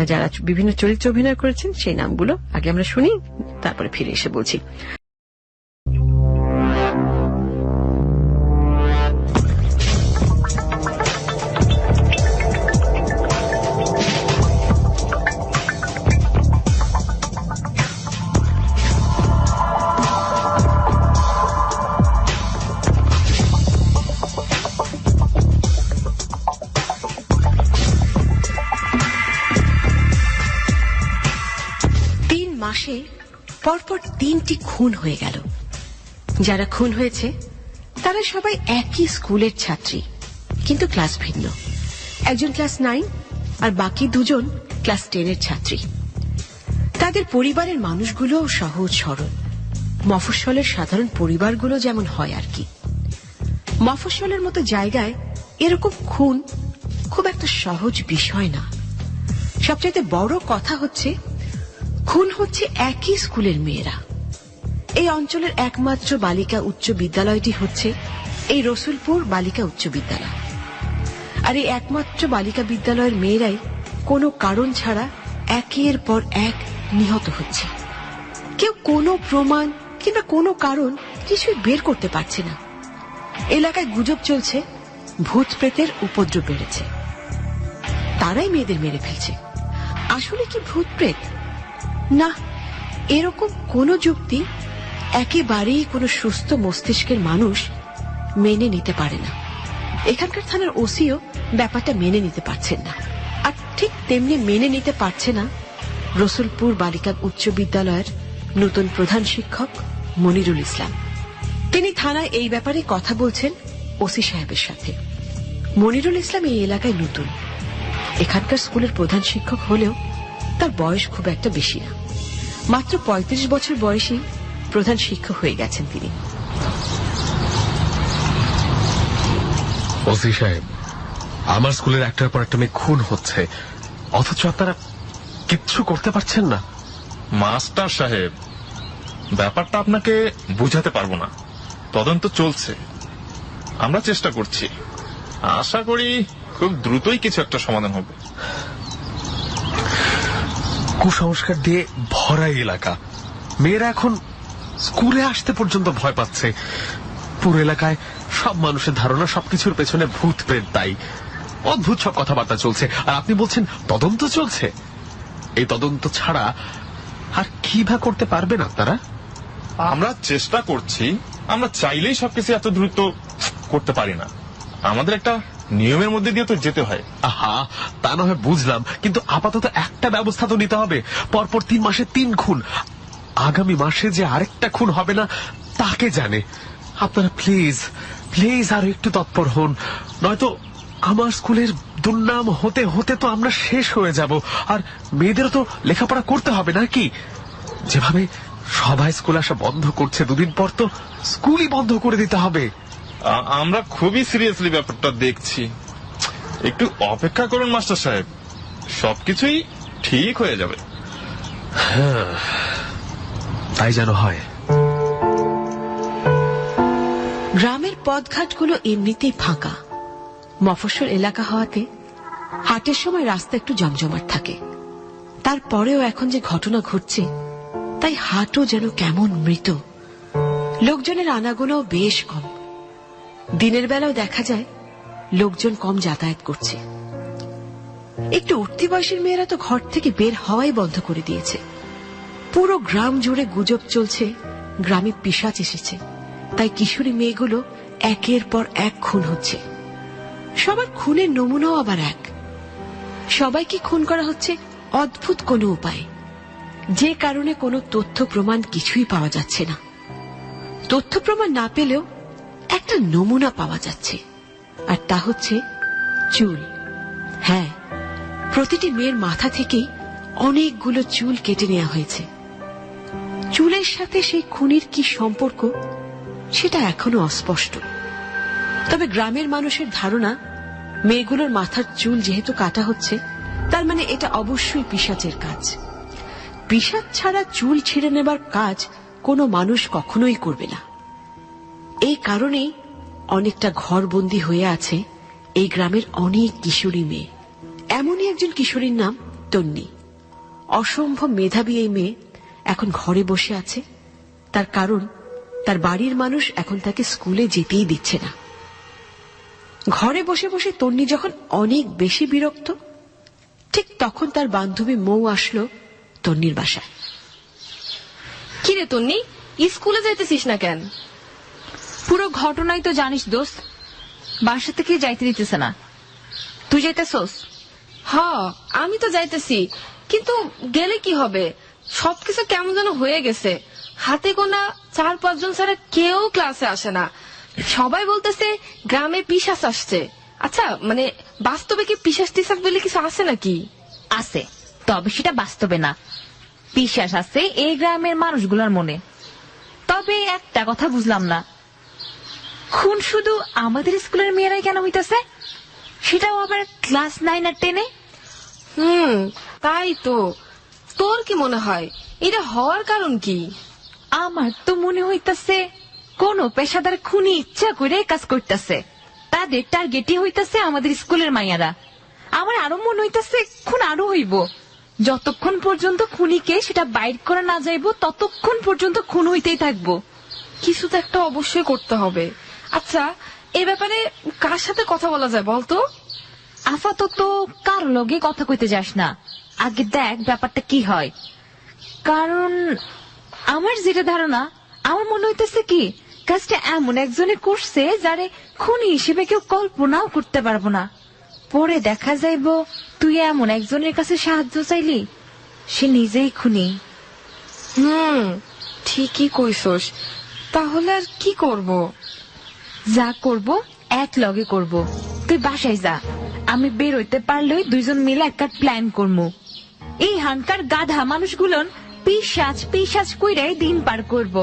যারা বিভিন্ন চরিত্রে অভিনয় করেছেন সেই নামগুলো আগে আমরা শুনি, তারপরে ফিরে এসে বলছি। মাসে পরপর 3টি খুন হয়ে গেল। যারা খুন হয়েছে তারা সবাই একই স্কুলের ছাত্রী, কিন্তু ক্লাস ভিন্ন। একজন ক্লাস 9 আর বাকি 2জন ক্লাস 10-এর ছাত্রী। তাদের পরিবারের মানুষগুলো সহজ সরল, মফস্বলের সাধারণ পরিবারগুলো যেমন হয় আর কি। মফস্বলের মতো জায়গায় এরকম খুন খুব একটা সহজ বিষয় না। সবচাইতে বড় কথা হচ্ছে খুন হচ্ছে একই স্কুলের মেয়েরা। এই অঞ্চলের একমাত্র বালিকা উচ্চ বিদ্যালয়টি হচ্ছে এই রসুলপুর বালিকা উচ্চ বিদ্যালয়। আর এই একমাত্র বালিকা বিদ্যালয়ের মেয়েরাই কোনো কারণ ছাড়া একের পর এক নিহত হচ্ছে। কেউ কোনো প্রমাণ কিংবা কোনো কারণ কিছুই বের করতে পারছে না। এলাকায় গুজব চলছে ভূত প্রেতের উপদ্রব বেড়েছে, তারাই মেয়েদের মেরে ফেলছে। আসলে কি ভূত প্রেত? না, এরকম কোন যুক্তি একেবারেই কোনো সুস্থ মস্তিষ্কের মানুষ মেনে নিতে পারে না। এখানকার থানার ওসিও ব্যাপারটা মেনে নিতে পারছেন না। আর ঠিক তেমনি মেনে নিতে পারছে না রসুলপুর বালিকা উচ্চ বিদ্যালয়ের নতুন প্রধান শিক্ষক মনিরুল ইসলাম। তিনি থানায় এই ব্যাপারে কথা বলছেন ওসি সাহেবের সাথে। মনিরুল ইসলাম এই এলাকায় নতুন, এখানকার স্কুলের প্রধান শিক্ষক হলেও তার বয়স খুব একটা বেশি না। মাত্র 35 বছর বয়সী প্রধান শিক্ষক হয়ে গেছেন তিনি। ওসি সাহেব, আমার স্কুলের একটার পর একটা মেয়ে খুন হচ্ছে, অথচ আপনারা কিচ্ছু করতে পারছেন না। মাস্টার সাহেব, ব্যাপারটা আপনাকে বুঝাতে পারবো না, তদন্ত চলছে, আমরা চেষ্টা করছি, আশা করি খুব দ্রুতই কিছু একটা সমাধান হবে। কুসংস্কার দিয়ে ভরা এলাকা, মেয়েরা এখন স্কুলে আসতে পর্যন্ত ভয় পাচ্ছে। পুরো এলাকায় সব মানুষের ধারণা সবকিছুর পেছনে ভূত প্রেত দায়ী। অদ্ভুত সব কথাবার্তা চলছে, আর আপনি বলছেন তদন্ত চলছে। এই তদন্ত ছাড়া আর কি বা করতে পারবেন আপনারা? আমরা চেষ্টা করছি, আমরা চাইলেই সবকিছু এত দ্রুত করতে পারি না, আমাদের একটা নিয়মের মধ্যে দিয়ে তো যেতে হয়। আহা, তা না হয় বুঝলাম, কিন্তু আপাতত একটা ব্যবস্থা তো নিতে হবে। পরপর 3 মাসে 3 খুন, আগামী মাসে যে আরেকটা খুন হবে না তাকে জানে। আপনারা প্লিজ প্লিজ আরো একটু তৎপর হন, নয়তো আমার স্কুলের দুর্নাম হতে হতে তো আমরা শেষ হয়ে যাব। আর মেয়েদেরও তো লেখাপড়া করতে হবে নাকি? যেভাবে সবাই স্কুল আসা বন্ধ করছে, দুদিন পর তো স্কুলই বন্ধ করে দিতে হবে। আমরা খুবই সিরিয়াসলি ব্যাপারটা দেখছি, একটু অপেক্ষা করুন মাস্টার সাহেব, সবকিছুই ঠিক হয়ে যাবে। তাই যেন হয়। গ্রামের পথঘাটগুলো এমনিতেই ফাঁকা, মফস্বল এলাকা হওয়াতে হাটের সময় রাস্তা একটু জমজমাট থাকে। তারপরেও এখন যে ঘটনা ঘটছে তাই হাটও যেন কেমন মৃত। লোকজনের আনাগোনাও বেশ কম, দিনের বেলাও দেখা যায় লোকজন কম যাতায়াত করছে। একটু উঠতি বয়সের মেয়েরা তো ঘর থেকে বের হওয়াই বন্ধ করে দিয়েছে। পুরো গ্রাম জুড়ে গুজব চলছে গ্রামে পিশাচ এসেছে, তাই কিশোরী মেয়েগুলো একের পর এক খুন হচ্ছে। সবার খুনের নমুনাও আবার এক। সবাইকে খুন করা হচ্ছে অদ্ভুত কোনো উপায়, যে কারণে কোনো তথ্য প্রমাণ কিছুই পাওয়া যাচ্ছে না। তথ্য প্রমাণ না পেলেও একটা নমুনা পাওয়া যাচ্ছে, আর তা হচ্ছে চুল। হ্যাঁ, প্রতিটি মেয়ের মাথা থেকেই অনেকগুলো চুল কেটে নেওয়া হয়েছে। চুলের সাথে সেই খুনির কি সম্পর্ক সেটা এখনো অস্পষ্ট। তবে গ্রামের মানুষের ধারণা, মেয়েগুলোর মাথার চুল যেহেতু কাটা হচ্ছে, তার মানে এটা অবশ্যই পিশাচের কাজ। পিশাচ ছাড়া চুল ছিঁড়ে নেবার কাজ কোনো মানুষ কখনোই করবে না। এই কারণেই অনেকটা ঘরবন্দি হয়ে আছে এই গ্রামের অনেক কিশোরী মেয়ে। এমনই একজন কিশোরীর নাম তন্নি। অসম্ভব মেধাবী এই মেয়ে এখন ঘরে বসে আছে, তার কারণ তার বাড়ির মানুষ এখন তাকে স্কুলে যেতেই দিচ্ছে না। ঘরে বসে বসে তন্নি যখন অনেক বেশি বিরক্ত, ঠিক তখন তার বান্ধবী মৌ আসলো তন্নির বাসায়। কিরে তন্নি, স্কুলে যাইতেছিস না কেন? পুরো ঘটনাই তো জানিস দোস্ত, বাসা থেকে যাইতে দিতেছে না। তুই যাইতেছস? হ্যাঁ, আমি তো যাইতেছি, কিন্তু গেলে কি হবে? সবকিছু কেমন যেন হয়ে গেছে। হাতে গোনা 4-5 জন ছাড়া কেউ ক্লাসে আসে না। সবাই বলতেছে গ্রামে পিশাচ আসছে। আচ্ছা, মানে বাস্তবে কি পিশাচ টিশাচ বলে কিছু আছে নাকি? আছে, তবে সেটা বাস্তবে না। বিশ্বাস আছে এই গ্রামের মানুষগুলোর মনে। তবে একটা কথা বুঝলাম না, খুন শুধু আমাদের স্কুলের মেয়েরাই কেন হইতেছে, সেটাও আবার ক্লাস 9 আর 10-এ? তাই তো। তোর কি মনে হয় এটা হওয়ার কারণ কি? আমার তো মনে হইতাছে কোন পেশাদার খুনি ইচ্ছা করে কাজ করতেছে, তাদের টার্গেটই হইতাছে আমাদের স্কুলের মাইয়ারা। আমার আরো মনে হইতাছে খুন আরো হইব। যতক্ষণ পর্যন্ত খুনিকে সেটা বাইর করা না যাইব, ততক্ষণ পর্যন্ত খুন হইতেই থাকবো। কিছু তো একটা অবশ্যই করতে হবে। আচ্ছা, এ ব্যাপারে কার সাথে কথা বলা যায় বলতো? আপাতত কার লগে কথা কইতে যাস না, আগে দেখ ব্যাপারটা কি হয়। কারণ আমার যেটা ধারণা, আমার মনে হইতেছে কি কাজটা এমন একজনে করছে যারে খুনি হিসেবে কেউ কল্পনাও করতে পারবো না। পরে দেখা যাইব তুই এমন একজনের কাছে সাহায্য চাইলি, সে নিজেই খুনি। ঠিকই কইছস। তাহলে আর কি করব? যা করব এক লগে করব। তুই বাসায় যা, আমি বের হইতে পারলেই 2 জন মিলে একটা প্ল্যান করবো। এই হানকার গাধা মানুষগুলোন পিশাচ পিশাচ কইরাই দিন পার করব।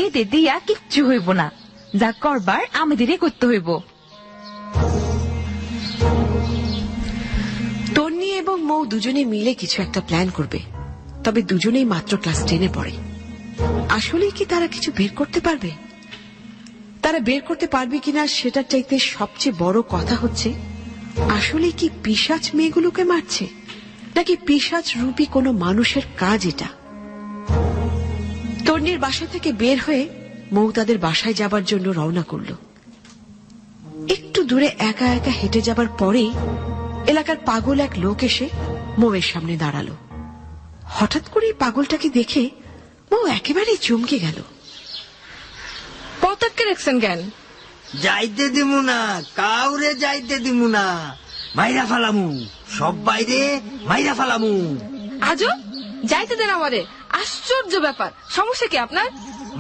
এদের দিয়া কিচ্ছু হইব না, যা করবার আমাদেরই করতে হইব। তন্নি এবং মৌ দুজনে মিলে কিছু একটা প্ল্যান করবে, তবে দুজনেই মাত্র ক্লাস 10-এ পড়ে। আসলেই কি তারা কিছু বের করতে পারবে? তারা বের করতে পারবে কিনা সেটার চাইতে সবচেয়ে বড় কথা হচ্ছে, আসলে কি পিশাচ মেয়েগুলোকে মারছে, নাকি পিশাচ রূপী কোনো মানুষের কাজ এটা? তন্নির বাসা থেকে বের হয়ে মৌ তাদের বাসায় যাবার জন্য রওনা করল। একটু দূরে একা একা হেঁটে যাবার পরেই এলাকার পাগল এক লোক এসে মৌয়ের সামনে দাঁড়ালো। হঠাৎ করে পাগলটাকে দেখে মৌ একেবারেই চমকে গেল। পথ আটকে রাখছেন কেন? যাইতে দিমু না, কাউরে যাইতে দিমু না, মাইরা ফালামু, সব বাইরে মাইরা ফালামু। আজও যাইতে দেন আমারে, আশ্চর্য ব্যাপার। সমস্যা কি আপনার?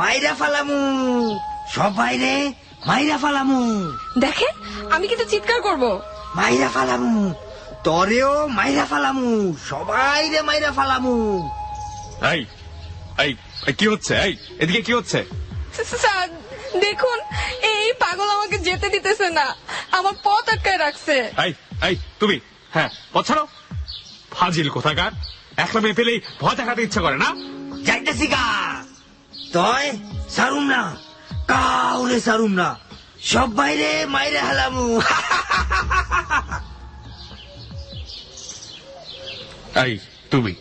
মাইরা ফালামু, সব বাইরে মাইরা ফালামু। দেখেন আমি কিন্তু চিৎকার করব। মাইরা ফালামু, তরেও মাইরা ফালামু, সবাই রে মাইরা ফালামু। এই এই এই, কি হচ্ছে? এই এদিকে কি হচ্ছে? স্যার দেখুন, এই পাগল আমাকে যেতে দিতেছে না, আমার পথ আটকায় রাখছে। এই এই তুমি, হ্যাঁ পথ ছাড়ো। ফাজিল কোথাকার, একটা মেয়ে পেলেই ভয় দেখাতে ইচ্ছা করে না? যাইতেছি গা, তয় সারুম না, কাউরে সারুম না, সব বাইরে মাইরা হালামু। এই তুমি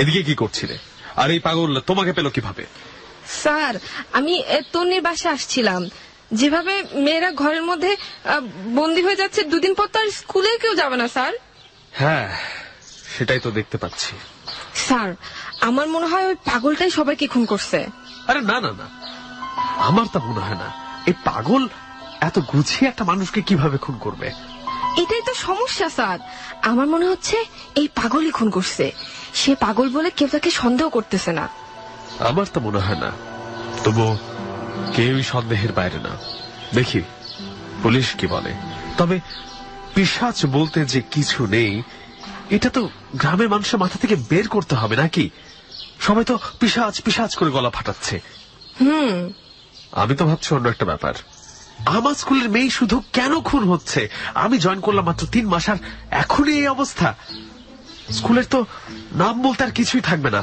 এদিকে কি করছিলে? আর এই পাগল তোমাকে পেল কিভাবে? স্যার আমি তন্নির বাসায় আসছিলাম। যেভাবে মেয়েরা ঘরের মধ্যে বন্দী হয়ে যাচ্ছে, দুদিন পর তার স্কুলে কেউ যাবে না স্যার। হ্যাঁ সেটাই তো দেখতে পাচ্ছি। স্যার আমার মনে হয় ওই পাগলটাই সবাইকে খুন করছে। আরে না না না, আমার তা মনে হয় না। এই পাগল এত গুছিয়ে একটা মানুষকে কিভাবে খুন করবে? এটাই তো সমস্যা স্যার। আমার মনে হচ্ছে এই পাগলই খুন করছে। সে পাগল বলে কেউ তাকে সন্দেহ করতেছে না। আমার তো মনে হয় না, তবু কেউই সন্দেহের বাইরে না। দেখি পুলিশ কি বলে। তবে পিশাচ বলতে যে কিছু নেই, এটা তো গ্রামের মানুষের মাথা থেকে বের করতে হবে নাকি? সবাই তো পিশাচ পিশাচ করে গলা ফাটাচ্ছে। আমি তো ভাবছি অন্য একটা ব্যাপার। আমার স্কুলের মেয়ে শুধু কেন খুন হচ্ছে? আমি জয়েন করলাম মাত্র 3 মাস, আর এখনই এই অবস্থা। স্কুলের তো নাম বলতে আর কিছুই থাকবে না।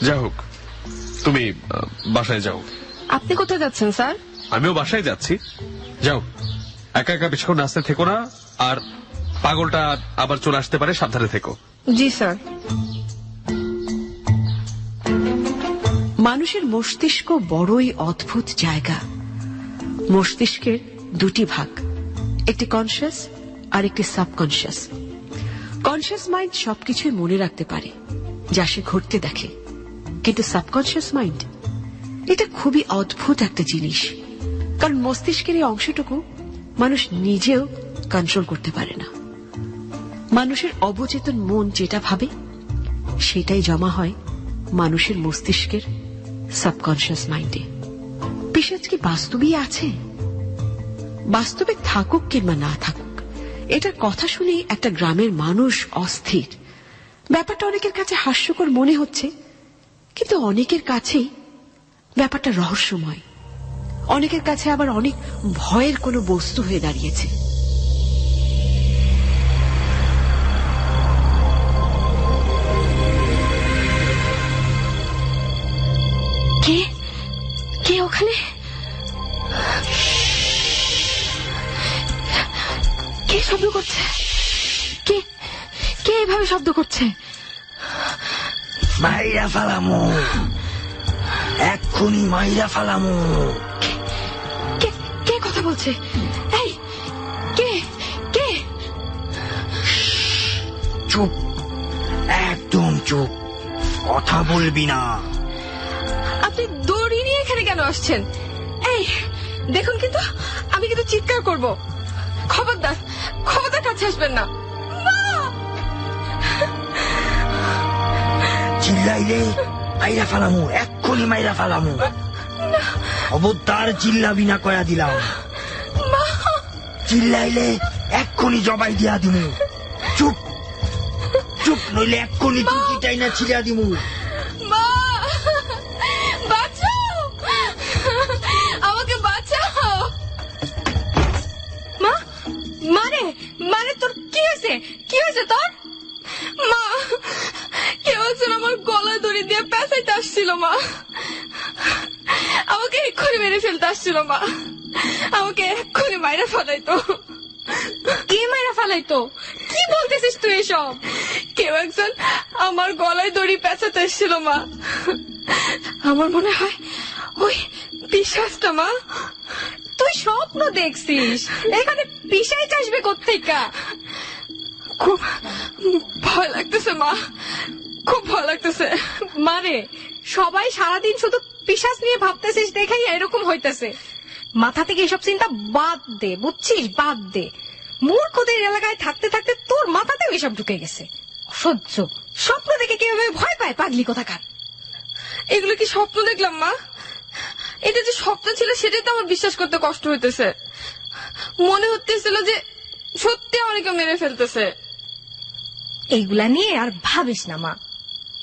যাই হোক, তুমি বাসায় যাও। আপনি কোথায় যাচ্ছেন স্যার? আমিও বাসায় যাচ্ছি। যাও, একা একা বেশিক্ষণ রাস্তায় থেকো না, আর পাগলটা আবার চলে আসতে পারে, সাবধানে থেকো। জি স্যার। মানুষের মস্তিষ্ক বড়ই অদ্ভুত জায়গা। মস্তিষ্কের 2টি ভাগ, একটি কনসিয়াস আর একটি সাবকনসিয়াস। কনসিয়াস মাইন্ড সবকিছুই মনে রাখতে পারে যা সে ঘটতে দেখে, কিন্তু সাবকনসিয়াস মাইন্ড এটা খুবই অদ্ভুত একটা জিনিস। কারণ মস্তিষ্কের এই অংশটুকু মানুষ নিজেও কন্ট্রোল করতে পারে না। মানুষের অবচেতন মন যেটা ভাবে সেটাই জমা হয় মানুষের মস্তিষ্কের সাবকনসিয়াস মাইন্ডে। পিশাচ কি বাস্তবেই আছে? বাস্তবে থাকুক কিংবা না থাকুক, এটার কথা শুনে একটা গ্রামের মানুষ অস্থির। ব্যাপারটা অনেকের কাছে হাস্যকর মনে হচ্ছে, কিন্তু অনেকের কাছেই ব্যাপারটা রহস্যময়। অনেকের কাছে আবার অনেক ভয়ের কোনো বস্তু হয়ে দাঁড়িয়েছে। কে কে ওখানে? কে শব্দ করছে? কে কে এভাবে শব্দ করছে? মাইরা ফালামু, এক্ষুনি মাইরা ফালামু। কে কে কথা বলছে? এই কে কে? চুপ, একদম চুপ, কথা বলবি না। আপনি দড়ি নিয়ে এখানে কেন আসছেন? এই দেখুন, কিন্তু আমি কিন্তু চিৎকার করব। খবরদার খবরদার কাছে আসবেন না। চিল্লাইলে মাইরা ফালামু, এক্ষুনি মাইরা ফালামু। খবরদার চিল্লাবি না, কয়া দিলাম। চিল্লাইলে এক্ষুনি জবাই দিয়া দিমু। চুপ চুপ, নইলে এক্ষুনি চুটিটাই না ছিড়া দিমু। মা বাঁচাও, আমাকে বাঁচাও। মা মানে মানে তোর কি হয়েছে? কি হয়েছে তোর? মা কেউ একজন আমার গলায় দড়ি দিয়ে পেঁচাইতে আসছিল। মা আমাকে এক্ষুনি মেরে ফেলতে আসছিল। মা আমাকে এক্ষুনি মাইরা ফেলাইতো। কে মাইরা ফেলাইতো? কি বলতেছিস তুই এসব? কেউ একজন আমার গলায় দড়ি পেঁচাতে এসেছিল। মা আমার মনে হয় ওই পিশাচটা। মা তুই স্বপ্ন দেখছিস? এখানে পিসাইতে আসবে কোত্থেকা? খুব ভয় লাগতেছে মা, খুব ভয় লাগতেছে। মারে, সবাই সারাদিন শুধু পিশাচ নিয়ে ভাবতেছিস দেখাই এরকম হইতেছে। মাথা থেকে এসব চিন্তা বাদ দে, বুঝছিস? বাদ দে। মূর্খদের এলাকায় থাকতে থাকতে তোর মাথাতেও এসব ঢুকে গেছে। অসহ্য। স্বপ্ন দেখে কিভাবে ভয় পায় পাগলি কোথাকার। এগুলো কি স্বপ্ন দেখলাম মা? এটা যে স্বপ্ন ছিল সেটাই তো আমার বিশ্বাস করতে কষ্ট হইতেছে। মনে হতেছিল যে সত্যি অনেকে মেরে ফেলতেছে। এইগুলা নিয়ে আর ভাবিস না মা।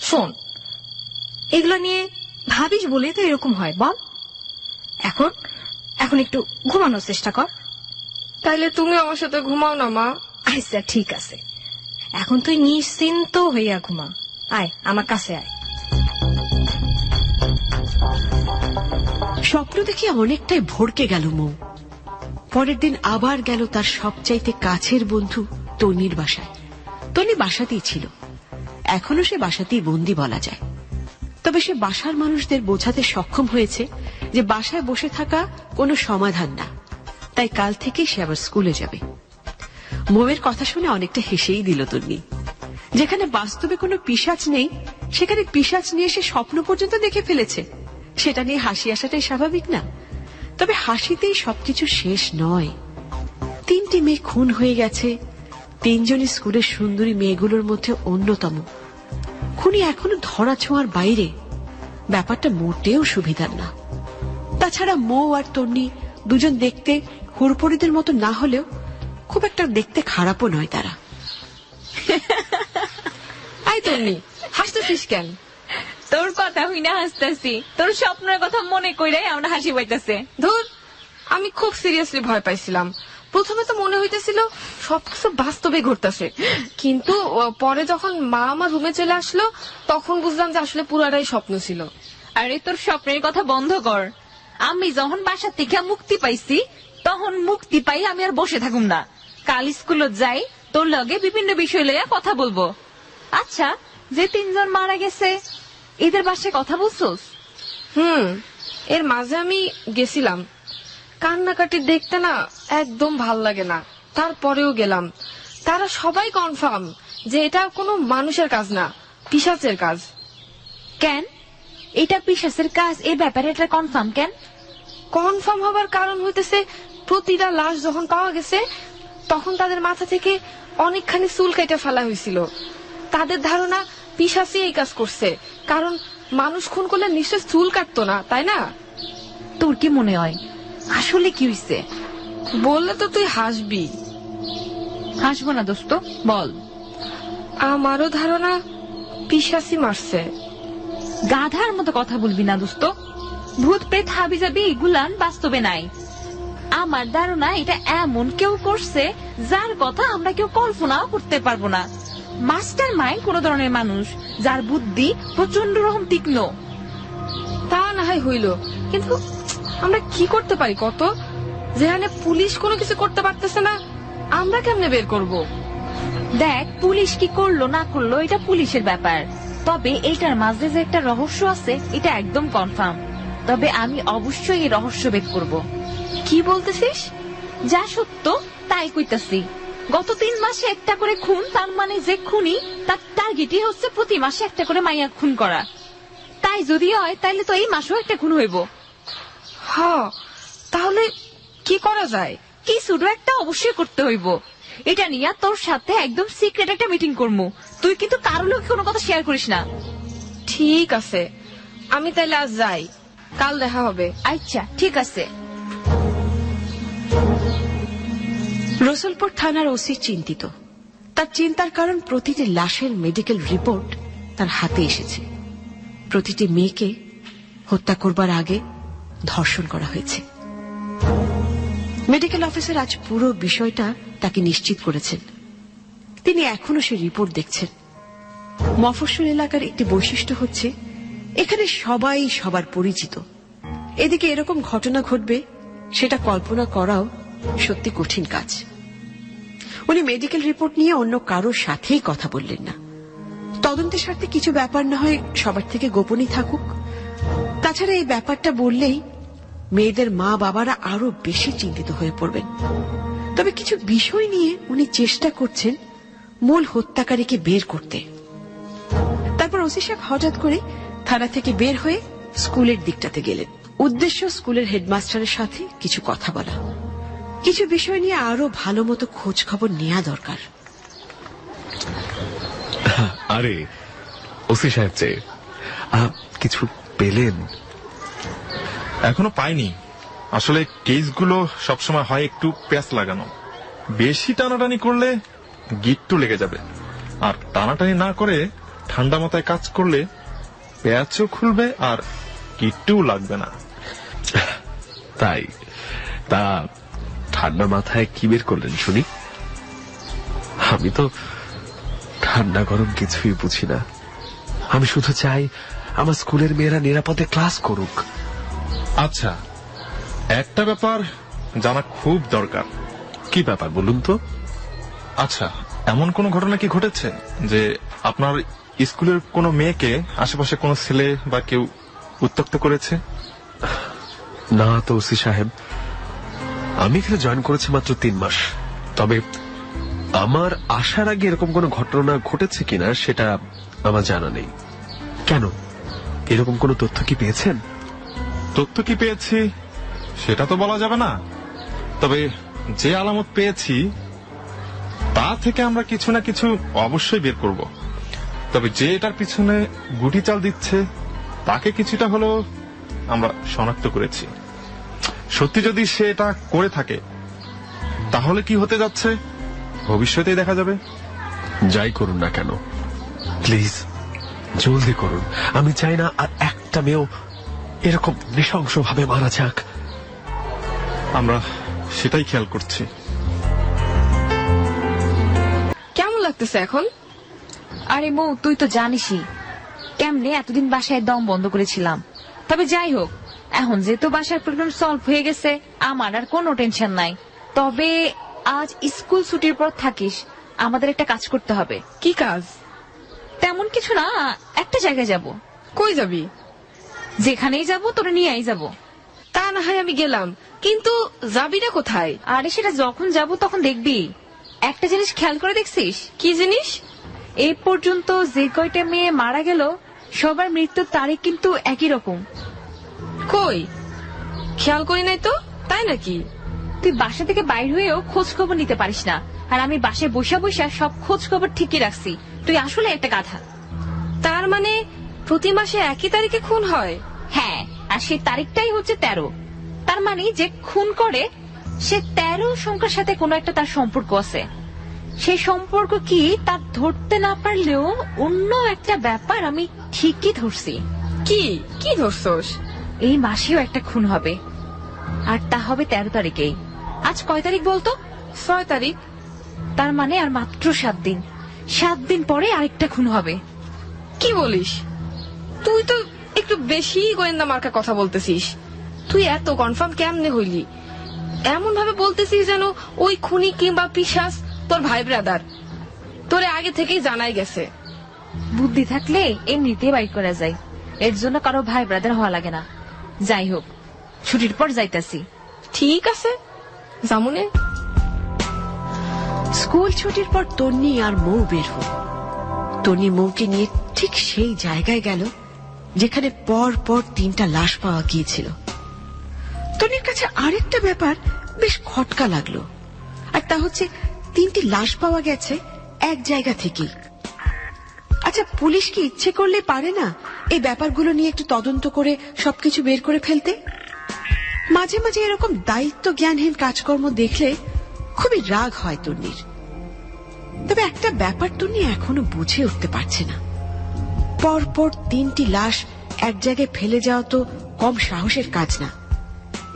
শোন, এগুলা নিয়ে ভাবিস বলে তো এরকম হয় বল। এখন এখন একটু ঘুমানোর চেষ্টা কর। তাইলে তুমি আমার সাথে ঘুমাও না মা। আচ্ছা ঠিক আছে, এখন তুই নিশ্চিন্ত হইয়া ঘুমা। আয় আমার কাছে আয়। স্বপ্ন দেখে অনেকটাই ভড়কে গেল মৌ। পরের দিন আবার গেল তার সবচাইতে কাছের বন্ধু তনির বাসায়। তনি বাসাতেই ছিল, এখনো সে বাসাতেই বন্দি বলা যায়। তবে সে বাসার মানুষদের বোঝাতে সক্ষম হয়েছে যে বাসায় বসে থাকা কোনো সমাধান না, তাই কাল থেকে সে আবার স্কুলে যাবে। মৌয়ের কথা শুনে অনেকটা হেসেই দিল তন্নি। যেখানে বাস্তবে কোনো পিশাচ নেই, সেখানে পিশাচ নিয়ে সে স্বপ্ন পর্যন্ত দেখে ফেলেছে। সেটা নিয়ে হাসি আসাটাই স্বাভাবিক না? তবে হাসিতেই সবকিছু শেষ নয়। 3টি মেয়ে খুন হয়ে গেছে, 3জনই স্কুলের সুন্দরী মেয়েগুলোর মধ্যে অন্যতম। খুনি এখনো ধরা ছোঁয়ার বাইরে। ব্যাপারটা মোটেও সুবিধার না। তাছাড়া মৌ আর তন্নি দুজন দেখতে হুড়পড়িদের মতো না হলেও খুব একটা দেখতে খারাপও নয় তারা। আই তন্নি, হাসতেছিস কেন? তোর কথা হই না হাসতেছি, তোর স্বপ্নের কথা মনে কইরাই আমরা হাসি পাইতেছে। ধুর, আমি খুব সিরিয়াসলি ভয় পাইছিলাম। প্রথমে তো মনে হইতেছিল সবকিছু বাস্তবে ঘটতেছে, কিন্তু পরে যখন মা আমার রুমে চলে আসলো তখন বুঝলাম যে আসলে পুরাটাই স্বপ্ন ছিল। আরে তোর স্বপ্নের কথা বন্ধ কর। আমি যখন বাসা থেকে মুক্তি পাইছি তখন মুক্তি পাই আমি আর বসে থাকুম না। কাল স্কুলে যাই, তোর লগে বিভিন্ন বিষয় লইয়া কথা বলবো। আচ্ছা, যে 3জন মারা গেছে এদের বাসায় কথা বলছোস? এর মাঝে আমি গেছিলাম। কান্নাকাটি দেখতে না একদম ভাল লাগে না, তারপরেও গেলাম। তারা সবাই কনফার্ম যে এটা কোনো মানুষের কাজ না, পিশাচের কাজ। কেন এটা পিশাচের কাজ? এই ব্যাপারে এটা কনফার্ম কেন? কনফার্ম হবার কারণ হইতেছে প্রতিটা লাশ যখন পাওয়া গেছে তখন তাদের মাথা থেকে অনেকখানি চুল কেটে ফেলা হয়েছিল। তাদের ধারণা পিশাচই এই কাজ করছে, কারণ মানুষ খুন করলে নিশ্চয় চুল কাটতো না, তাই না? তোর কি মনে হয় আসলে কি হইছে? বললে তো তুই হাসবি। হাসবো না দোস্ত, বল। আমারও ধারণা পিশাচই মারছে। গাধার মতো কথা বলবি না দোস্ত। ভূত প্রেত হাবি যাবি এগুলান বাস্তবে নাই। আমার ধারণা এটা এমন কেউ করছে যার কথা আমরা কেউ কল্পনাও করতে পারবো না। মাস্টার মাইন্ড কোন ধরনের মানুষ যার বুদ্ধি প্রচন্ড রকম তীক্ষ্ণ। তা না হয় হইল, কিন্তু আমরা কি করতে পারি কত? যেখানে পুলিশ কোনো কিছু করতে পারতেছে না, আমরা কেমনে বের করব? দেখ, পুলিশ কি করলো না করলো এটা পুলিশের ব্যাপার, তবে এইটার মাঝে যে একটা রহস্য আছে এটা একদম কনফার্ম। তবে আমি অবশ্যই এই রহস্য বের করব। কি বলতেছিস? যা সত্য তাই কইতাছি। গত 3 মাসে একটা করে খুন, তার মানে যে খুনি তার টার্গেটই হচ্ছে প্রতি মাসে একটা করে মাইয়া খুন করা। তাই যদি হয় তাইলে তো এই মাসেও একটা খুন হইব। হ্যাঁ, তাহলে কি করা যায়? কিছু একটা অবশ্যই করতে হইব। এটা নিয়ে তোর সাথে একদম সিক্রেট একটা মিটিং করবো। তুই কিন্তু কারো লোকে কোনো কথা শেয়ার করিস না। ঠিক আছে, আমি তাইলে আজ যাই, কাল দেখা হবে। আচ্ছা ঠিক আছে। রসুলপুর থানার ওসি চিন্তিত। তার চিন্তার কারণ প্রতিটি লাশের মেডিকেল রিপোর্ট তার হাতে এসেছে। প্রতিটি মেয়েকে হত্যা করবার আগে ধর্ষণ করা হয়েছে। মেডিকেল অফিসার আজ পুরো বিষয়টা তাকে নিশ্চিত করেছেন। তিনি এখনো সে রিপোর্ট দেখছেন। মফস্বল এলাকার একটি বৈশিষ্ট্য হচ্ছে এখানে সবাই সবার পরিচিত। এদিকে এরকম ঘটনা ঘটবে সেটা কল্পনা করাও সত্যি কঠিন কাজ। উনি মেডিকেল রিপোর্ট নিয়ে অন্য কারোর সাথেই কথা বললেন না। তদন্তের স্বার্থে কিছু ব্যাপার না হয় সবার থেকে গোপনই থাকুক। তাছাড়া এই ব্যাপারটা বললেই মেয়েদের মা বাবারা আরো বেশি চিন্তিত হয়ে পড়বেন। তবে কিছু বিষয় নিয়ে উনি চেষ্টা করছেন মূল হত্যাকারীকে বের করতে। তারপর ওসি সাহেব হঠাৎ করে থানা থেকে বের হয়ে স্কুলের দিকটাতে গেলেন। উদ্দেশ্য স্কুলের হেডমাস্টারের সাথে কিছু কথা বলা, কিছু বিষয় নিয়ে আরো ভালো মতো খোঁজ খবর নেওয়া দরকার। আরে ওসি সাহেব যে কিছু পেলেন? এখনো পাইনি। আসলে কেসগুলো সবসময় হয় একটু প্যাঁচ লাগানো। বেশি টানাটানি করলে গিট্টু লেগে যাবে, আর টানাটানি না করে ঠান্ডা মাথায় কাজ করলে প্যাঁচও খুলবে আর গিট্টুও লাগবে না। তাই? তা ঠান্ডা মাথায় কি বের করলেন শুনি? আমি তো ঠান্ডা গরম কিছুই বুঝি না। আমি শুধু চাই আমার স্কুলের মেয়েরা নিরাপদে ক্লাস করুক। আচ্ছা, একটা ব্যাপার জানা খুব দরকার। কি ব্যাপার বলুন তো? আচ্ছা, এমন কোন ঘটনা কি ঘটেছে যে আপনার স্কুলের কোনো মেয়েকে আশেপাশে কোনো ছেলে বা কেউ উত্ত্যক্ত করেছে? না তো ওসি সাহেব, আমি এখানে জয়েন করেছি মাত্র 3 মাস। তবে আমার আসার আগে এরকম কোনো ঘটনা ঘটেছে কিনা সেটা আমার জানা নেই। কেন, এরকম কোনো তথ্য কি পেয়েছেন? তথ্য কি পেয়েছি সেটা তো বলা যাবে না, তবে যে আলামত পেয়েছি তা থেকে আমরা কিছু না কিছু অবশ্যই বের করব। তবে যে এটার পিছনে গুটি চাল দিচ্ছে তাকে কিছুটা হলেও আমরা শনাক্ত করেছি। সত্যি যদি সে এটা করে থাকে তাহলে কি হতে যাচ্ছে ভবিষ্যতেই দেখা যাবে। যাই করুন না কেন, প্লিজ জলদি করুন। আমি চাই না আর একটা মেয়েও এরকম নৃশংসভাবে মারা যাক। আমরা সেটাই খেয়াল করছি। কেমন লাগতেছে এখন? আরে মৌ, তুই তো জানিসই কেমনে এতদিন বাসায় দম বন্ধ করেছিলাম। তবে যাই হোক, এখন যেহেতু বাসার প্রবলেম সলভ হয়ে গেছে, আমার আর কোনো টেনশন নাই। তবে আজ স্কুল ছুটির পর থাকিস, আমাদের একটা কাজ করতে হবে। কি কাজ? তেমন কিছু না, একটা জায়গায় যাব। কই যাবি? যেখানেই যাব তোরে নিয়েই যাব। তা না হয় আমি গেলাম, কিন্তু যাবিটা কোথায়? আরে সেটা যখন যাব তখন দেখবি। একটা জিনিস খেয়াল করে দেখছিস? কি জিনিস? এই পর্যন্ত যে কয়টা মেয়ে মারা গেল সবার মৃত্যুর তারিখ কিন্তু একই রকম। কই, খেয়াল করি নাই তো। তাই নাকি? তুই বাসা থেকে বাইর হয়েও খোঁজ খবর নিতে পারিস না, আর আমি বাসায় বসা বসা সব খোঁজ খবর ঠিকই রাখছি। তুই আসলে একটা গাধা। তার মানে প্রতি মাসে একই তারিখে খুন হয়? হ্যাঁ, আর সেই তারিখটাই হচ্ছে 13। তার মানে যে খুন করে সে 13 সংখ্যার সাথে কোনো একটা তার সম্পর্ক আছে। সেই সম্পর্ক কি তার ধরতে না পারলেও অন্য একটা ব্যাপার আমি ঠিকই ধরছি। কি কি ধরছস? এই মাসেও একটা খুন হবে, আর তা হবে 13 তারিখেই। আজ কয় তারিখ বলতো? 6 তারিখ। তার মানে আর মাত্র 7 দিন। 7 দিন পরে আরেকটা খুন হবে। কি বলিস? তুই তো একটু বেশি গোয়েন্দা মার্কা কথা বলতেছিস। তুই এত কনফার্ম কেমনে হইলি? এমন ভাবে বলতেছিস যেন ওই খুনি কিংবা পিশাচ তোর ভাই ব্রাদার। তোরে আগে থেকেই জানাই গেছে। বুদ্ধি থাকলে এমনিতে বাইর করা যায়, এর জন্য কারো ভাই ব্রাদার হওয়া লাগে না। যাই হোক, ছুটির পর যাইতাছি। ঠিক আছে, জামুনে। স্কুল ছুটির পর তন্নি আর মৌ বের হল। তন্নি মৌকে নিয়ে ঠিক সেই জায়গায় গেল যেখানে পর পর 3টা লাশ পাওয়া গিয়েছিল। তন্নির কাছে আরেকটা ব্যাপার বেশ খটকা লাগলো, আর তা হচ্ছে 3টি লাশ পাওয়া গেছে এক জায়গা থেকেই। আচ্ছা, পুলিশ কি ইচ্ছে করলে পারে না এই ব্যাপারগুলো নিয়ে একটু তদন্ত করে সবকিছু বের করে ফেলতে? মাঝে মাঝে এরকম দায়িত্ব জ্ঞানহীন কাজকর্ম দেখলে খুবই রাগ হয় তন্নির। তবে একটা ব্যাপার তন্নি এখনো বুঝে উঠতে পারছে না। পরপর 3টি লাশ এক জায়গায় ফেলে যাওয়া তো কম সাহসের কাজ না।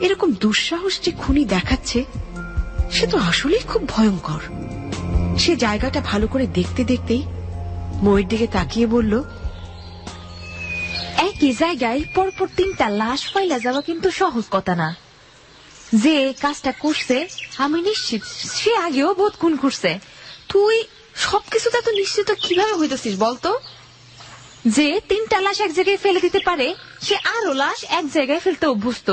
এরকম দুঃসাহস যে খুনি দেখাচ্ছে সে তো আসলেই খুব ভয়ঙ্কর। সে জায়গাটা ভালো করে দেখতে দেখতেই ময়ের দিকে তাকিয়ে বলল, একই জায়গায় পরপর 3টা লাশ ফাইলা যাওয়া কিন্তু সহজ কথা না। যে কাজটা করছে আমি নিশ্চিত সে আগেও বোধ খুন করছে। তুই সবকিছুতে এত নিশ্চিত কিভাবে হইতেছিস বলতো? যে 3টা লাশ এক জায়গায় ফেলে দিতে পারে সে আরো লাশ এক জায়গায় ফেলতে অভ্যস্ত।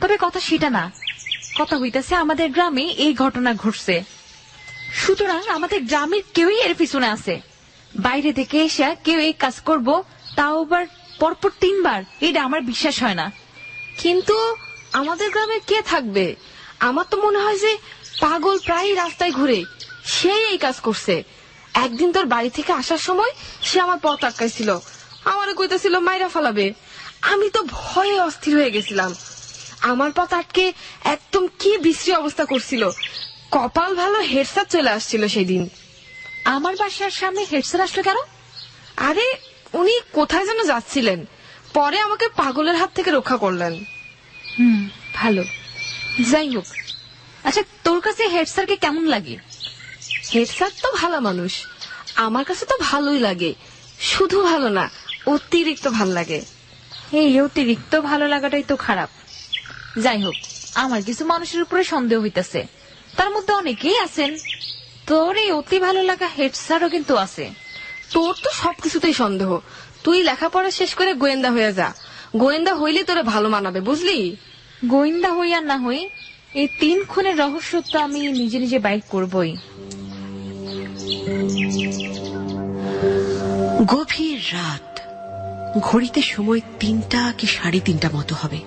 তবে কথা সেটা না, কথা হইতেছে আমাদের গ্রামে এই ঘটনা ঘটছে, সুতরাং আমাদের গ্রামের কেউই এর পিছনে আছে। বাইরে থেকে এসে কেউ এই কাজ করব, তাও আবার পরপর 3 বার, এটা আমার বিশ্বাস হয় না। কিন্তু আমাদের গ্রামে কে থাকবে? আমার তো মনে হয় যে পাগল প্রায় রাস্তায় ঘুরে, সেই এই কাজ করছে। একদিন তোর বাড়ি থেকে আসার সময় সে আমার পথ আটকাইছিল, আমারও কইতেছিল মাইরা ফালাবে। আমি তো ভয়ে অস্থির হয়ে গেছিলাম। আমার পথ আটকে একদম কি বিশ্রী অবস্থা করছিল। কপাল ভালো হেড স্যার চলে আসছিল সেই দিন। আমার বাসার সামনে হেড স্যার আসলো কেন? আরে উনি কোথায় যেন যাচ্ছিলেন, পরে আমাকে পাগলের হাত থেকে রক্ষা করলেন। ভালো, যাই হোক। আচ্ছা, তোর কাছে হেড স্যারকে কেমন লাগে? হেড স্যার তো ভালো মানুষ, আমার কাছে তো ভালোই লাগে। শুধু ভালো না, অতিরিক্ত ভাল লাগে। এই অতিরিক্ত ভালো লাগাটাই তো খারাপ। যাই হোক, আমার কিছু মানুষের উপরে সন্দেহ হইতেছে, তার মধ্যে অনেকেই আছেন। তোর এই অতি ভালো লাগা হেড স্যারও কিন্তু আছে। তোর তো সবকিছুতেই সন্দেহ। তুই লেখাপড়া শেষ করে গোয়েন্দা হয়ে যা, গোয়েন্দা হইলে তোরে ভালো মানাবে, বুঝলি? গোয়েন্দা হই আর না হই, এই 3 খুনের রহস্য তো আমি নিজে নিজে বাইর করবই। গভীর রাত, ঘড়িতে সময় 3টা কি 3:30 মতো হবে।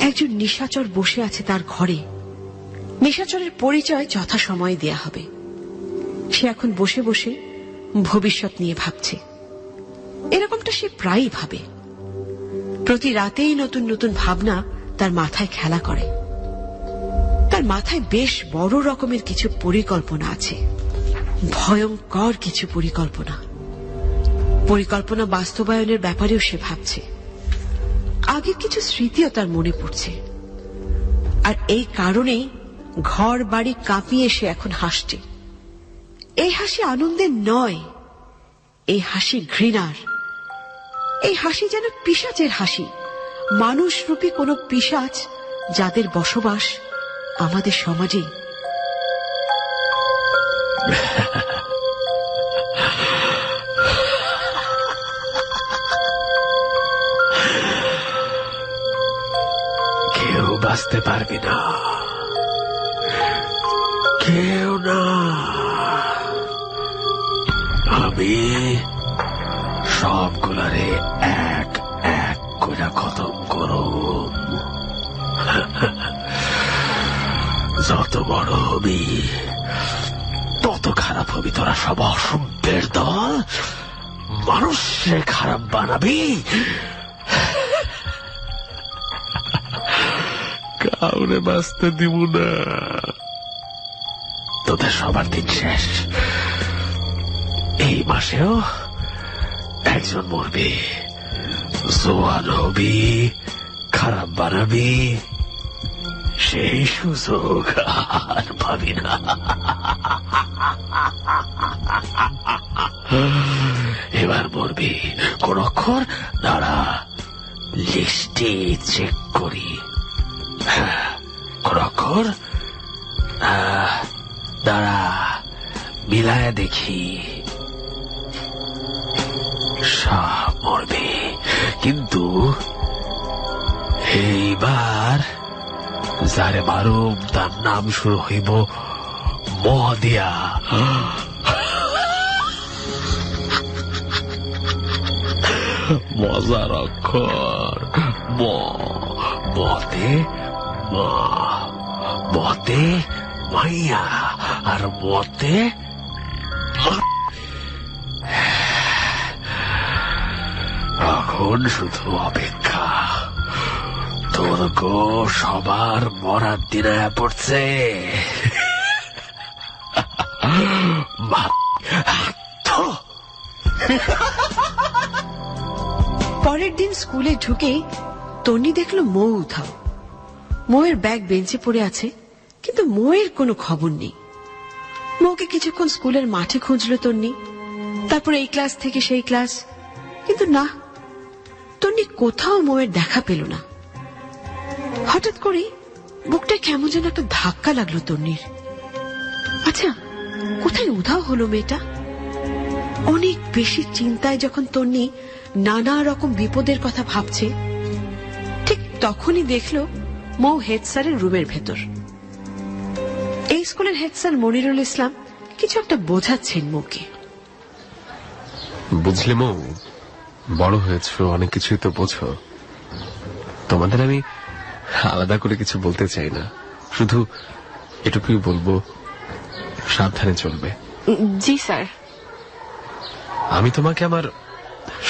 একজন নিশাচর বসে আছে তার ঘরে। নিশাচরের পরিচয় যথাসময়ে দেয়া হবে। সে এখন বসে বসে ভবিষ্যৎ নিয়ে ভাবছে। এরকমটা সে প্রায়ই ভাবে। প্রতি রাতেই নতুন নতুন ভাবনা তার মাথায় খেলা করে। তার মাথায় বেশ বড় রকমের কিছু পরিকল্পনা আছে, ভয়ঙ্কর কিছু পরিকল্পনা বাস্তবায়নের ব্যাপারেও সে ভাবছে। আগের কিছু স্মৃতিও তার মনে পড়ছে, আর এই কারণেই ঘর বাড়ি কাঁপিয়ে সে এখন হাসছে। এই হাসি আনন্দের নয়, এই হাসি ঘৃণার। এই হাসি যেন পিশাচের হাসি, মানুষরূপী কোন পিশাচ যাদের বসবাস আমাদের সমাজে। কেউ বাঁচতে পারবে না, কেউ না। আমি সবগুলারে এক এক করে খতম করব। যত বড় হবি তত খারাপ হবি। তোরা সব অসভ্যের দল, মানুষে খারাপ বানাবি, কাউরে বাঁচতে দিব না। তোদের সবার দিন শেষ। এই মাসেও একজন মরবে। জোয়ান হবি, খারাপ বানাবি, সেই সুযোগ আর পাবি না। এবার মরবি। কোন অক্ষর? দাঁড়া, লিস্টে চেক করি। কোন অক্ষর? দাঁড়া, মিলায় দেখি। সব মরবে, কিন্তু এইবার যারে মারুম তার নাম শুরু হইব ম দিয়া। মজার অক্ষর ম। মতে মা, মতে মাইয়া, আর মতে এখন শুধু অপেক্ষা। তোর গো সবার মরার দিন পড়ছে। পরের দিন স্কুলে ঢুকে তন্নি দেখল মৌ উধাও। মৌয়ের ব্যাগ বেঞ্চে পড়ে আছে, কিন্তু মৌয়ের কোনো খবর নেই। মৌকে কিছুক্ষণ স্কুলের মাঠে খুঁজল তন্নি, তারপর এই ক্লাস থেকে সেই ক্লাস, কিন্তু না, তন্নি কোথাও মৌয়ের দেখা পেল না। হঠাৎ করে বুকটা কেমন যেন একটা ধাক্কা লাগলো তন্নির। আচ্ছা, কোথায় উধাও হলো মেয়েটা? অনেক বেশি চিন্তায় যখন তন্নি নানা রকম বিপদের কথা ভাবছে, ঠিক তখনই দেখল মৌ হেড স্যারের রুমের ভেতর। এই স্কুলের হেড স্যার মনিরুল ইসলাম কিছু একটা বোঝাচ্ছেন মৌকে। বুঝলে মৌ, বড় হয়েছ, অনেক কিছুই তো বোঝো। তোমাদের আমি আলাদা করে কিছু বলতে চাই না, শুধু এটুকুই বলবো, সাবধানে চলবে। জি স্যার। আমি তোমাকে আমার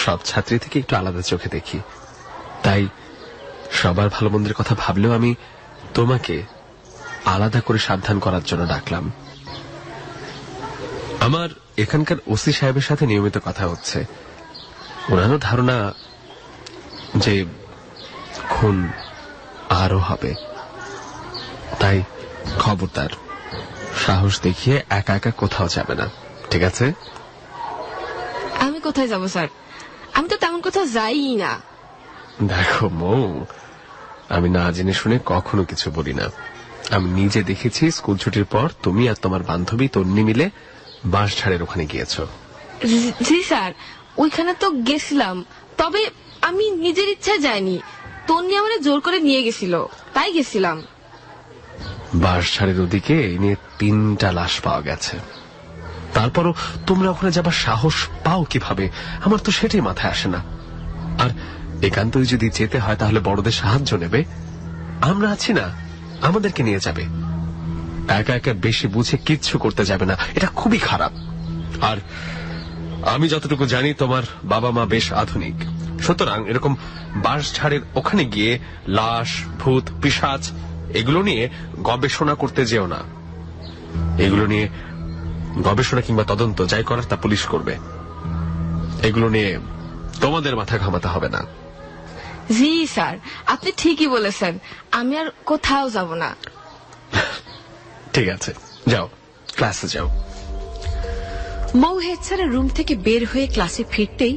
সব ছাত্রী থেকে একটু আলাদা চোখে দেখি, তাই সবার ভালো মন্দের কথা ভাবলেও আমি তোমাকে আলাদা করে সাবধান করার জন্য ডাকলাম। আমার এখানকার ওসি সাহেবের সাথে নিয়মিত কথা হচ্ছে। ওনারও ধারণা যে খুন আরো হবে, তাই খবরদার সাহস দেখিয়ে একা একা কোথাও যাবে না, ঠিক আছে? আমি কোথায় যাব স্যার? আমি তো তেমন কোথাও যাই না। দেখো মৌ, আমি না জেনে শুনে কখনো কিছু বলি না। আমি নিজে দেখেছি স্কুল ছুটির পর তুমি আর তোমার বান্ধবী তন্নি মিলে বাঁশঝাড়ের ওখানে গিয়েছো। জি স্যার, ওইখানে তো গেছিলাম, তবে আমি নিজের ইচ্ছায় যাইনি। তন্নি আমারে জোর করে নিয়ে গেছিল, তাই গেছিলাম। বাঁশঝাড়ের ওদিকে এই নিয়ে 3টা লাশ পাওয়া গেছে। তারপরও তোমরা ওখানে যাবার সাহস পাও কিভাবে? আমার তো সেটাই মাথায় আসে না। আর একান্তই যদি যেতে হয় তাহলে বড়দের সাহায্য নেবে, আমরা আছি না, আমাদেরকে নিয়ে যাবে। একা একা বেশি বুঝে কিচ্ছু করতে যাবে না, এটা খুবই খারাপ। আর আমি যতটুকু জানি তোমার বাবা মা বেশ আধুনিক, সুতরাং এরকম বাঁশঝাড়ের ওখানে গিয়ে লাশ, ভূত, পিশাচ এগুলো নিয়ে গবেষণা করতে যেও না। এগুলো নিয়ে গবেষণা কিংবা তদন্ত যাই করার তা পুলিশ করবে। এগুলো নিয়ে তোমাদের মাথা ঘামাতে হবে না। জি স্যার, আপনি ঠিকই বলেছেন, আমি আর কোথাও যাব না। ঠিক আছে, যাও, ক্লাসে যাও। মৌ হেড স্যারের রুম থেকে বের হয়ে ক্লাসে ফিরতেই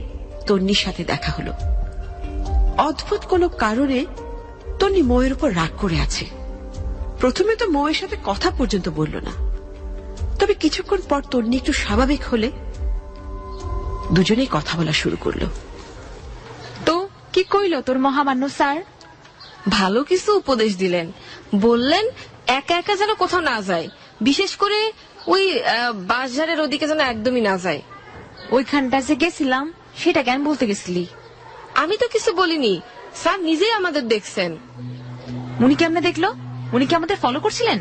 তন্নির সাথে দেখা হলো। অদ্ভুত কোনো কারণে তন্নি মৌয়ের উপর রাগ করে আছে। প্রথমে তো মৌয়ের সাথে কথা পর্যন্ত বলল না, তবে কিছুক্ষণ পর তন্নি একটু স্বাভাবিক হলে দুজনেই কথা বলা শুরু করলো। তো কি কইল তোর মহামান্য স্যার? ভালো কিছু উপদেশ দিলেন, বললেন একা একা যেন কোথাও না যায়, বিশেষ করে ওই বাঁশঝাড়ের ওদিকে যেন একদমই না যায়। ওইখানটা যে গেছিলাম সেটা কেন বলতে গেছিলি? আমি তো কিছু বলিনি, স্যার নিজেই আমাদের দেখছেন। উনি কেমনে দেখলো? উনি কি আমাদের ফলো করছিলেন?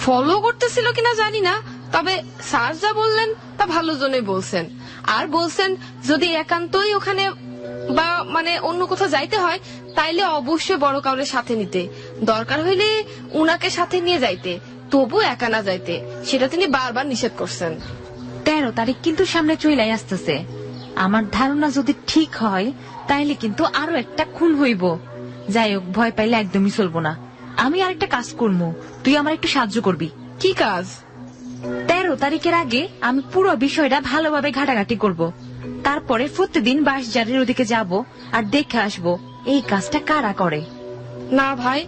ফলো করতেছিল কিনা জানি না, তবে স্যার যা বললেন তা ভালো জন্যই বলছেন। আর বলছেন যদি একান্তই ওখানে বা মানে অন্য কোথাও যাইতে হয় তাইলে অবশ্যই বড় কাউরের সাথে নিতে, দরকার হইলে উনাকে সাথে নিয়ে যাইতে, তবু একা না যাইতে, সেটা তিনি বারবার নিষেধ করছেন। 13 তারিখ কিন্তু সামনে চলেই আসতেছে। আমার ধারণা যদি ঠিক হয় তাইলে কিন্তু আরো একটা খুন হইব। যাই হোক, ভয় পাইলে একদমই চলবো না। আমি আরেকটা কাজ করবো, তুই আমার একটু সাহায্য করবি। কি কাজ? 13 তারিখের আগে আমি পুরো বিষয়টা ভালোভাবে ঘাটাঘাটি করব, তারপরে প্রতিদিন বাঁশঝাড়ের ওদিকে যাব আর দেখে আসবো এই কাজটা কারা করে। না ভাই,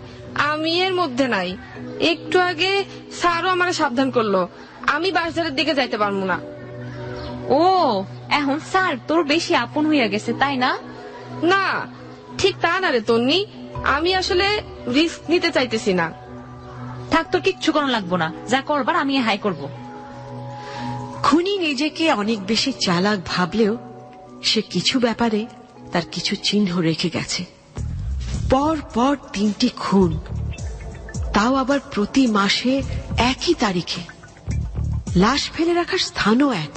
আমি এর মধ্যে নাই। একটু আগে স্যারও আমার সাবধান করলো, আমি বাঁশঝাড়ের দিকে যাইতে পারবো না। ও, এখন স্যার তোর বেশি আপন হইয়া গেছে, তাই না? না, ঠিক তা না রে তন্নি, আমি আসলে রিস্ক নিতে চাইতেছি না। থাক, তোর কিচ্ছু করা লাগবো না, যা করবার আমি হাই করব। খুনি নিজেকে অনেক বেশি চালাক ভাবলেও সে কিছু ব্যাপারে তার কিছু চিহ্ন রেখে গেছে। পর পর 3টি খুন, তাও আবার প্রতি মাসে একই তারিখে। লাশ ফেলে রাখার স্থানও এক।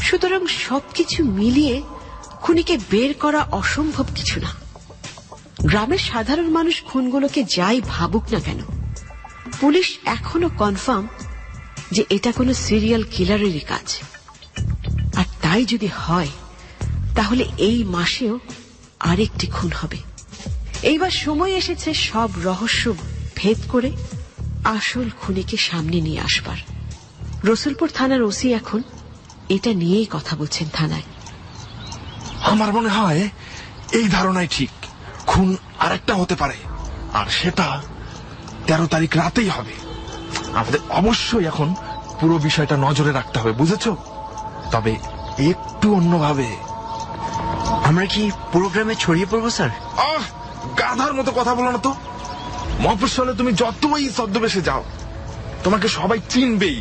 সুতরাং সবকিছু মিলিয়ে খুনিকে বের করা অসম্ভব কিছু না। গ্রামের সাধারণ মানুষ খুনগুলোকে যাই ভাবুক না কেন, পুলিশ এখনো কনফার্ম যে এটা কোনো সিরিয়াল কিলারেরই কাজ। আর তাই যদি হয় তাহলে এই মাসেও আরেকটি খুন হবে। এইবার সময় এসেছে সব রহস্য ভেদ করে আসল খুনিকে সামনে নিয়ে আসবার। রসুলপুর থানার ওসি এখন এটা নিয়েই কথা বলছেন থানায়। আমার মনে হয় এই ধারণাই ঠিক, খুন আরেকটা হতে পারে, আর সেটা 13 তারিখ রাতেই হবে। আমাদের অবশ্যই এখন পুরো বিষয়টা নজরে রাখতে হবে, বুঝেছো? তবে একটু অন্যভাবে। আমরা কি পুরো গ্রামে ছড়িয়ে পড়বো স্যার? আহ, গাধার মতো কথা বলো না তো। মফস্বলে তুমি যতই ছদ্মবেশে যাও তোমাকে সবাই চিনবেই।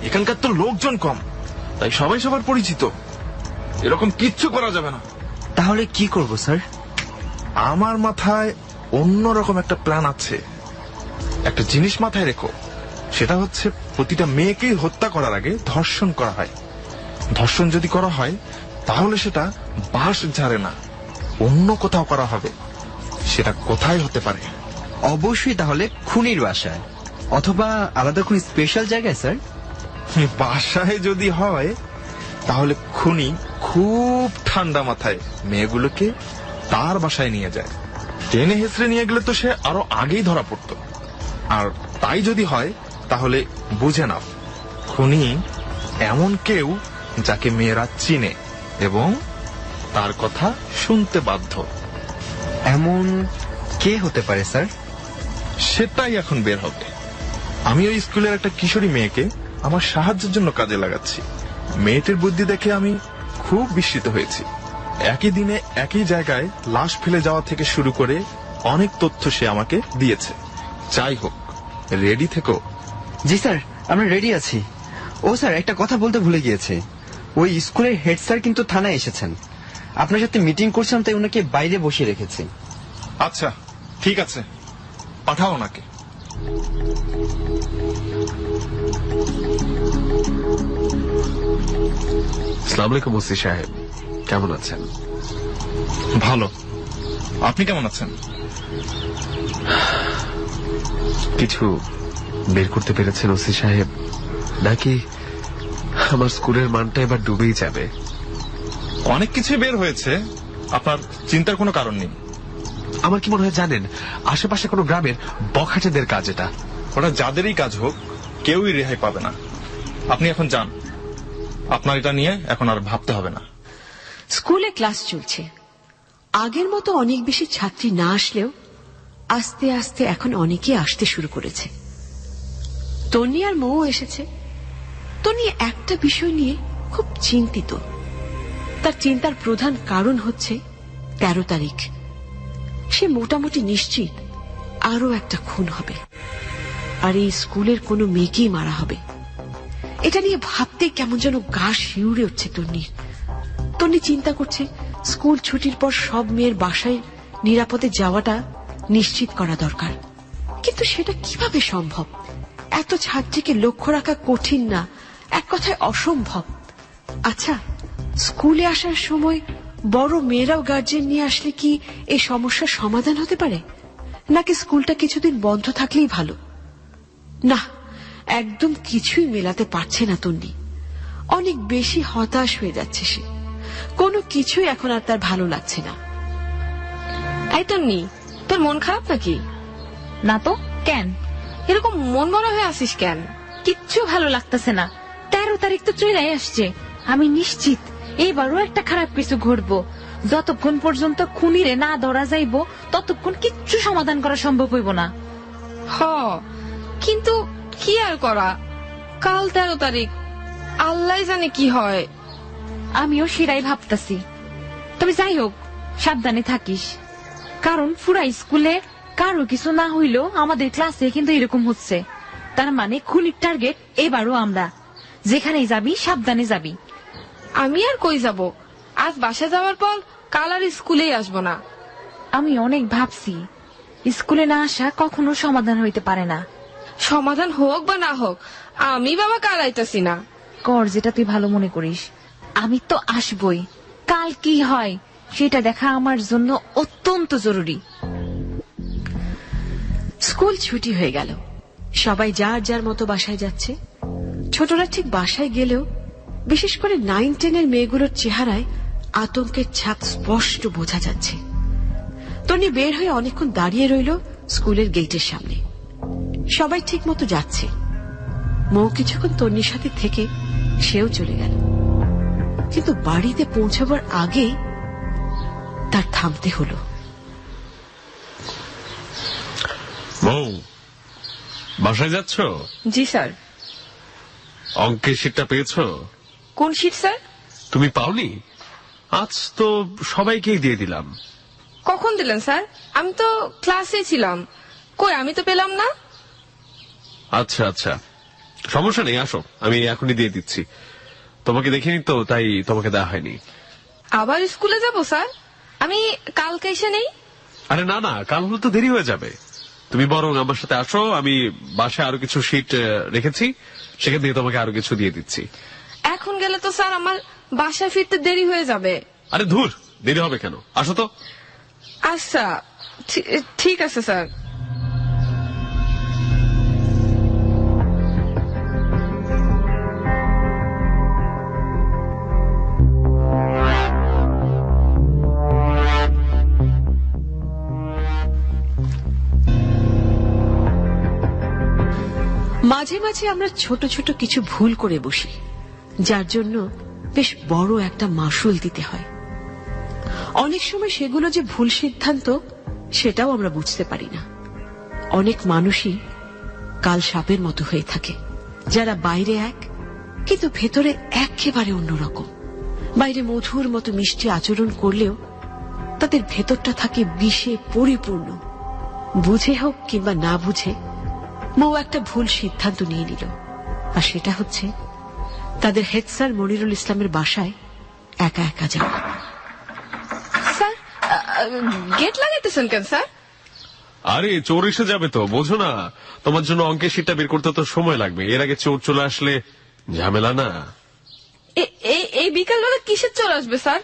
এখানকার তো লোকজন কম, তাই সবাই সবার পরিচিত। এরকম কিচ্ছু করা যাবে না। তাহলে কি করব স্যার? আমার মাথায় অন্যরকম একটা প্ল্যান আছে। একটা জিনিস মাথায় রেখো, সেটা হচ্ছে প্রতিটা মেয়েকেই হত্যা করার আগে ধর্ষণ করা হয়। ধর্ষণ যদি করা হয় তাহলে সেটা বাস ঝাড়ে না, অন্য কোথাও করা হবে। সেটা কোথায় হতে পারে? অবশ্যই তাহলে খুনির বাসায়, অথবা আলাদা কোনো স্পেশাল জায়গায় স্যার। বাসায় যদি হয় তাহলে খুনি খুব ঠান্ডা মাথায় মেয়েগুলোকে তার বাসায় নিয়ে যায়। টেনে হেসড়ে নিয়ে গেলে তো সে আরো আগেই ধরা পড়তো। আর তাই যদি হয় তাহলে বুঝে নাও, খুনি এমন কেউ যাকে মেয়েরা চিনে এবং তার কথা শুনতে বাধ্য। এমন কে হতে পারে স্যার? সেটাই এখন বের হবে। আমি ওই স্কুলের একটা কিশোরী মেয়েকে আমার সাহায্যের জন্য কাজে লাগাচ্ছি। মেয়েটির বুদ্ধি দেখে আমি খুব বিস্মিত হয়েছি। একই দিনে একই জায়গায় লাশ ফেলে যাওয়া থেকে শুরু করে অনেক তথ্য সে আমাকে দিয়েছে। যাই হোক, রেডি থেকো। জি স্যার, আমরা রেডি আছি। ও স্যার, একটা কথা বলতে ভুলে গিয়েছে। ওই স্কুলের হেড স্যার কিন্তু থানায় এসেছেন। আপনার সাথে মিটিং করছিলাম, তাই ওনাকে বাইরে বসিয়ে রেখেছি। আচ্ছা ঠিক আছে, পাঠাও ওনাকে। আসসালামু আলাইকুম ওসি সাহেব, কেমন আছেন? ভালো, আপনি কেমন আছেন? কিছু বের করতে পেরেছেন ওসি সাহেব, নাকি আমার স্কুলের মানটা এবার ডুবেই যাবে? অনেক কিছু বের হয়েছে, আপনার চিন্তার কোনো কারণ নেই। আমার কি মনে হয় জানেন, আশেপাশে কোনো গ্রামের বখাটেদের কাজ এটা। ওরা যাদেরই কাজ হোক কেউই রেহাই পাবে না। আপনি এখন যান, আপনার এটা নিয়ে এখন আর ভাবতে হবে না। স্কুলে ক্লাস চলছে। আগের মতো অনেক বেশি ছাত্রী না আসলেও আস্তে আস্তে এখন অনেকেই আসতে শুরু করেছে। তন্নি আর মৌ এসেছে। তন্নি একটা বিষয় নিয়ে খুব চিন্তিত। তার চিন্তার প্রধান কারণ হচ্ছে 13 তারিখ। সে মোটামুটি নিশ্চিত আরো একটা খুন হবে, আর এই স্কুলের কোনো মেয়েকেই মারা হবে। এটা নিয়ে ভাবতে কেমন যেন গা শিউরে উঠছে তন্নির। তন্নি চিন্তা করছে স্কুল ছুটির পর সব মেয়ের বাসায় নিরাপদে যাওয়াটা নিশ্চিত করা দরকার। কিন্তু সেটা কিভাবে সম্ভব? এত ছাত্রীকে লক্ষ্য রাখা কঠিন না, এক কথায় অসম্ভব। আচ্ছা, স্কুলে আসার সময় বড় মেয়েরাও গার্জেন নিয়ে আসলে কি এই সমস্যার সমাধান হতে পারে, নাকি স্কুলটা কিছুদিন বন্ধ থাকলেই ভালো? না, একদম কিছুই মেলাতে পারছে না তন্নি। অনেক বেশি হতাশ হয়ে যাচ্ছে সে। কোনো কিছুই এখন আর তার ভালো লাগছে না। এই তন্নি, তোর মন খারাপ নাকি? না তো, কেন? এরকম মন মরা হয়ে আসিস কেন? কিচ্ছু ভালো লাগতেছে না। 13 তারিখ তো চলে আসছে। আমি নিশ্চিত এইবারও একটা খারাপ কিছু ঘটবো। যতক্ষণ পর্যন্ত খুনিরে না ধরা যাইব ততক্ষণ কিচ্ছু সমাধান করা সম্ভব হইব না। হ, কিন্তু কি আর করা, কাল 13 তারিখ, আল্লাহ জানে কি হয়। আমিও সেটাই ভাবতাছি। তবে যাই হোক, সাবধানে থাকিস, কারণ পুরা স্কুলে কারো কিছু না হইলেও আমাদের ক্লাসে কিন্তু এরকম হচ্ছে। তার মানে খুনির টার্গেট এবারও আমরা। যেখানেই যাবি সাবধানে যাবি। আমি আর কই যাব? আজ বাসা যাওয়ার পর কাল আর স্কুলেই আসবো না। আমি অনেক ভাবছি, স্কুলে না আসা কখনো সমাধান হইতে পারে না। সমাধান হোক বা না হোক, আমি বাবা কাল আইতাছি না। কর যেটা তুই ভালো মনে করিস। আমি তো আসবই। কাল কি হয় সেটা দেখা আমার জন্য অত্যন্ত জরুরি। স্কুল ছুটি হয়ে গেল। সবাই যার যার মতো বাসায় যাচ্ছে। ছোটরা ঠিক বাসায় গেলেও বিশেষ করে 9-10 মেয়েগুলোর চেহারায় আতঙ্কের ছাপ স্পষ্ট বোঝা যাচ্ছে। তন্নি বের হয়ে অনেকক্ষণ দাঁড়িয়ে রইল স্কুলের গেটের সামনে। সবাই ঠিক মতো যাচ্ছে। মৌ কিছুক্ষণ তন্নির সাথে থেকে সেও চলে গেল। কিন্তু বাড়িতে পৌঁছাবার আগেই তার থামতে হলো। মৌ, বাসায় যাচ্ছ? জি স্যার। অঙ্কের শীটটা পেয়েছো? কোন শীট স্যার? তুমি পাওনি? আজ তো সবাইকেই দিয়ে দিলাম। কখন দিলেন স্যার? আমি তো ক্লাসে ছিলাম। কই আমি তো পেলাম না। আচ্ছা আচ্ছা, সমস্যা নেই, আসো, আমি এখনই দিয়ে দিচ্ছি। তোমাকে দেখিনি তো, তাই তোমাকে দেওয়া হয়নি। আবার স্কুলে যাব স্যার? আমি কালকে এসে নেই। আরে না না, কাল হলে তো দেরি হয়ে যাবে। তুমি বরং আমার সাথে আসো, আমি বাসায় আরো কিছু শীট রেখেছি, সেখান থেকে তোমাকে আরো কিছু দিয়ে দিচ্ছি। এখন গেলে তো স্যার আমার বাসায় ফিরতে দেরি হয়ে যাবে। আরে ধুর, দেরি হবে কেন, আসো তো। আচ্ছা ঠিক আছে স্যার। মাঝে মাঝে আমরা ছোট ছোট কিছু ভুল করে বসি, যার জন্য বেশ বড় একটা মাসুল দিতে হয়। অনেক সময় সেগুলো যে ভুল সিদ্ধান্ত, সেটাও আমরা বুঝতে পারি না। অনেক মানুষই কাল সাপের মতো হয়ে থাকে, যারা বাইরে এক কিন্তু ভেতরে একেবারে অন্যরকম। বাইরে মধুর মতো মিষ্টি আচরণ করলেও তাদের ভেতরটা থাকে বিষে পরিপূর্ণ। বুঝে হোক কিংবা না বুঝে মৌ একটা ভুল সিদ্ধান্ত নিয়ে নিল, আর সেটা হচ্ছে তাদের হেড স্যার মনিরুল ইসলামের বাসায় একা একা যাওয়া। স্যার গেট লাগাইতেছেন কেন স্যার? আরে চোর এসে যাবে তো, বোঝো না? তোমার জন্য অঙ্কের শীটটা বের করতে তো সময় লাগবে, এর আগে চোর চলে আসলে ঝামেলা না। এই বিকালবেলা কিসের চোর আসবে স্যার?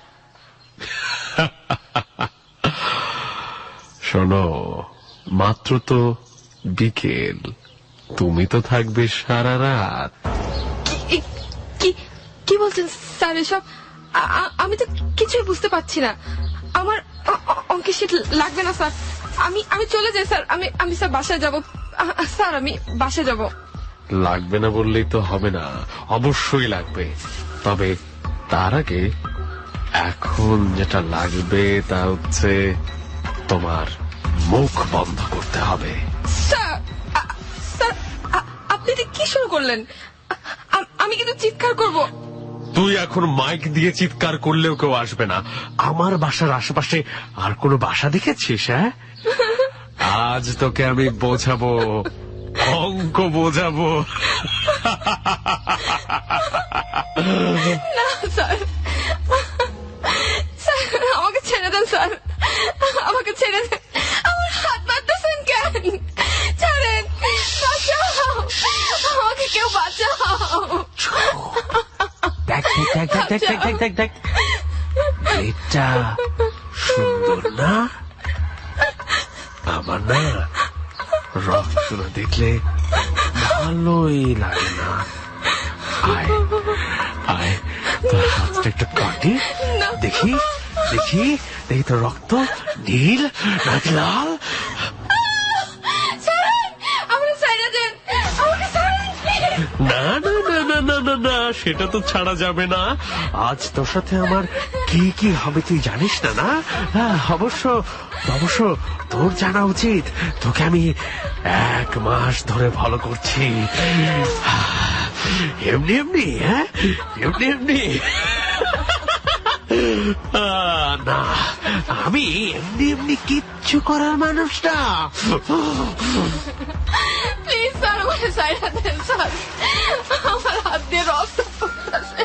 শোনো, মাত্র তো বিকেল, তুমি তো থাকবে সারা রাত। কি বলছেন স্যার এসব? আমি তো কিছুই বুঝতে পারছি না। আমার অঙ্কের শীট লাগবে না স্যার, আমি চলে যাই স্যার। আমি স্যার বাসায় যাব স্যার, আমি বাসায় যাব। লাগবে না বললেই তো হবে না, অবশ্যই লাগবে। তবে তার আগে এখন যেটা লাগবে তা হচ্ছে তোমার মুখ বন্ধ করতে হবে। স্যার আপনি কি শুরু করলেন? আমি কিন্তু চিৎকার করব। তুই এখন মাইক দিয়ে চিৎকার করলেও কেউ আসবে না। আমার বাসার আশেপাশে আর কোনো বাসা দেখেছিস? হ্যাঁ, আজ তোকে আমি বোঝাবো, অঙ্ক বোঝাবো। না স্যার, স্যার আমাকে ছেড়ে দেন স্যার, আমাকে ছেড়ে দেন। আমার হাত বাঁধতেছেন কেন? ছাড়েন, বাঁচাও, আমাকে কেউ বাঁচাও। দেখ দেখ দেখ দেখ দেখ দেখ দেখ দেখ, এটা সুন্দর না? আমার না রক্ত না দেখলে ভালোই লাগে না। আয় আয়, তোর হাতটা একটু কাটি, দেখি দেখি দেখি তোর রক্ত নীল নাকি লাল? না না না না না না না, সেটা তো ছাড়া যাবে না। আজ তোর সাথে আমার কি কি হবে তুই জানিস না? না অবশ্য অবশ্য তোর জানা উচিত, তোকে আমি 1 মাস ধরে ফলো করছি। এমনি এমনি, হ্যাঁ এমনি এমনি। না, আমি এমনি এমনি কিচ্ছু করার মানুষ না। প্লিজ স্যার, আমাকে সাইডা দেন স্যার, আমার হাত দিয়ে রক্ত পড়তেছে।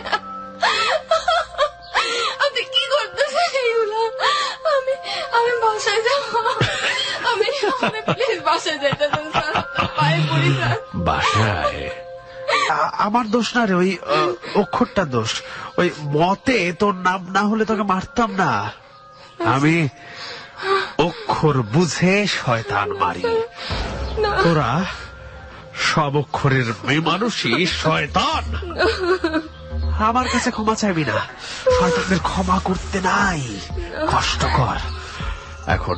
আপনি কি করতেছেন এগুলো? আমি বাসায় যাব। আমি প্লিজ বাসায় যেতে দেন স্যার, পায়ে পড়ি স্যার। বাসায়? আমার দোষ না রে, ওই অক্ষরটা দোষ। ওই মতে তোর নাম না হলে তোকে মারতাম না। আমি অক্ষর বুঝে শয়তান মারি। তোরা সব অক্ষরের মেয়ে মানুষই শয়তান। আমার কাছে ক্ষমা চাইবি না, শয়তানদের ক্ষমা করতে নাই, কষ্টকর। এখন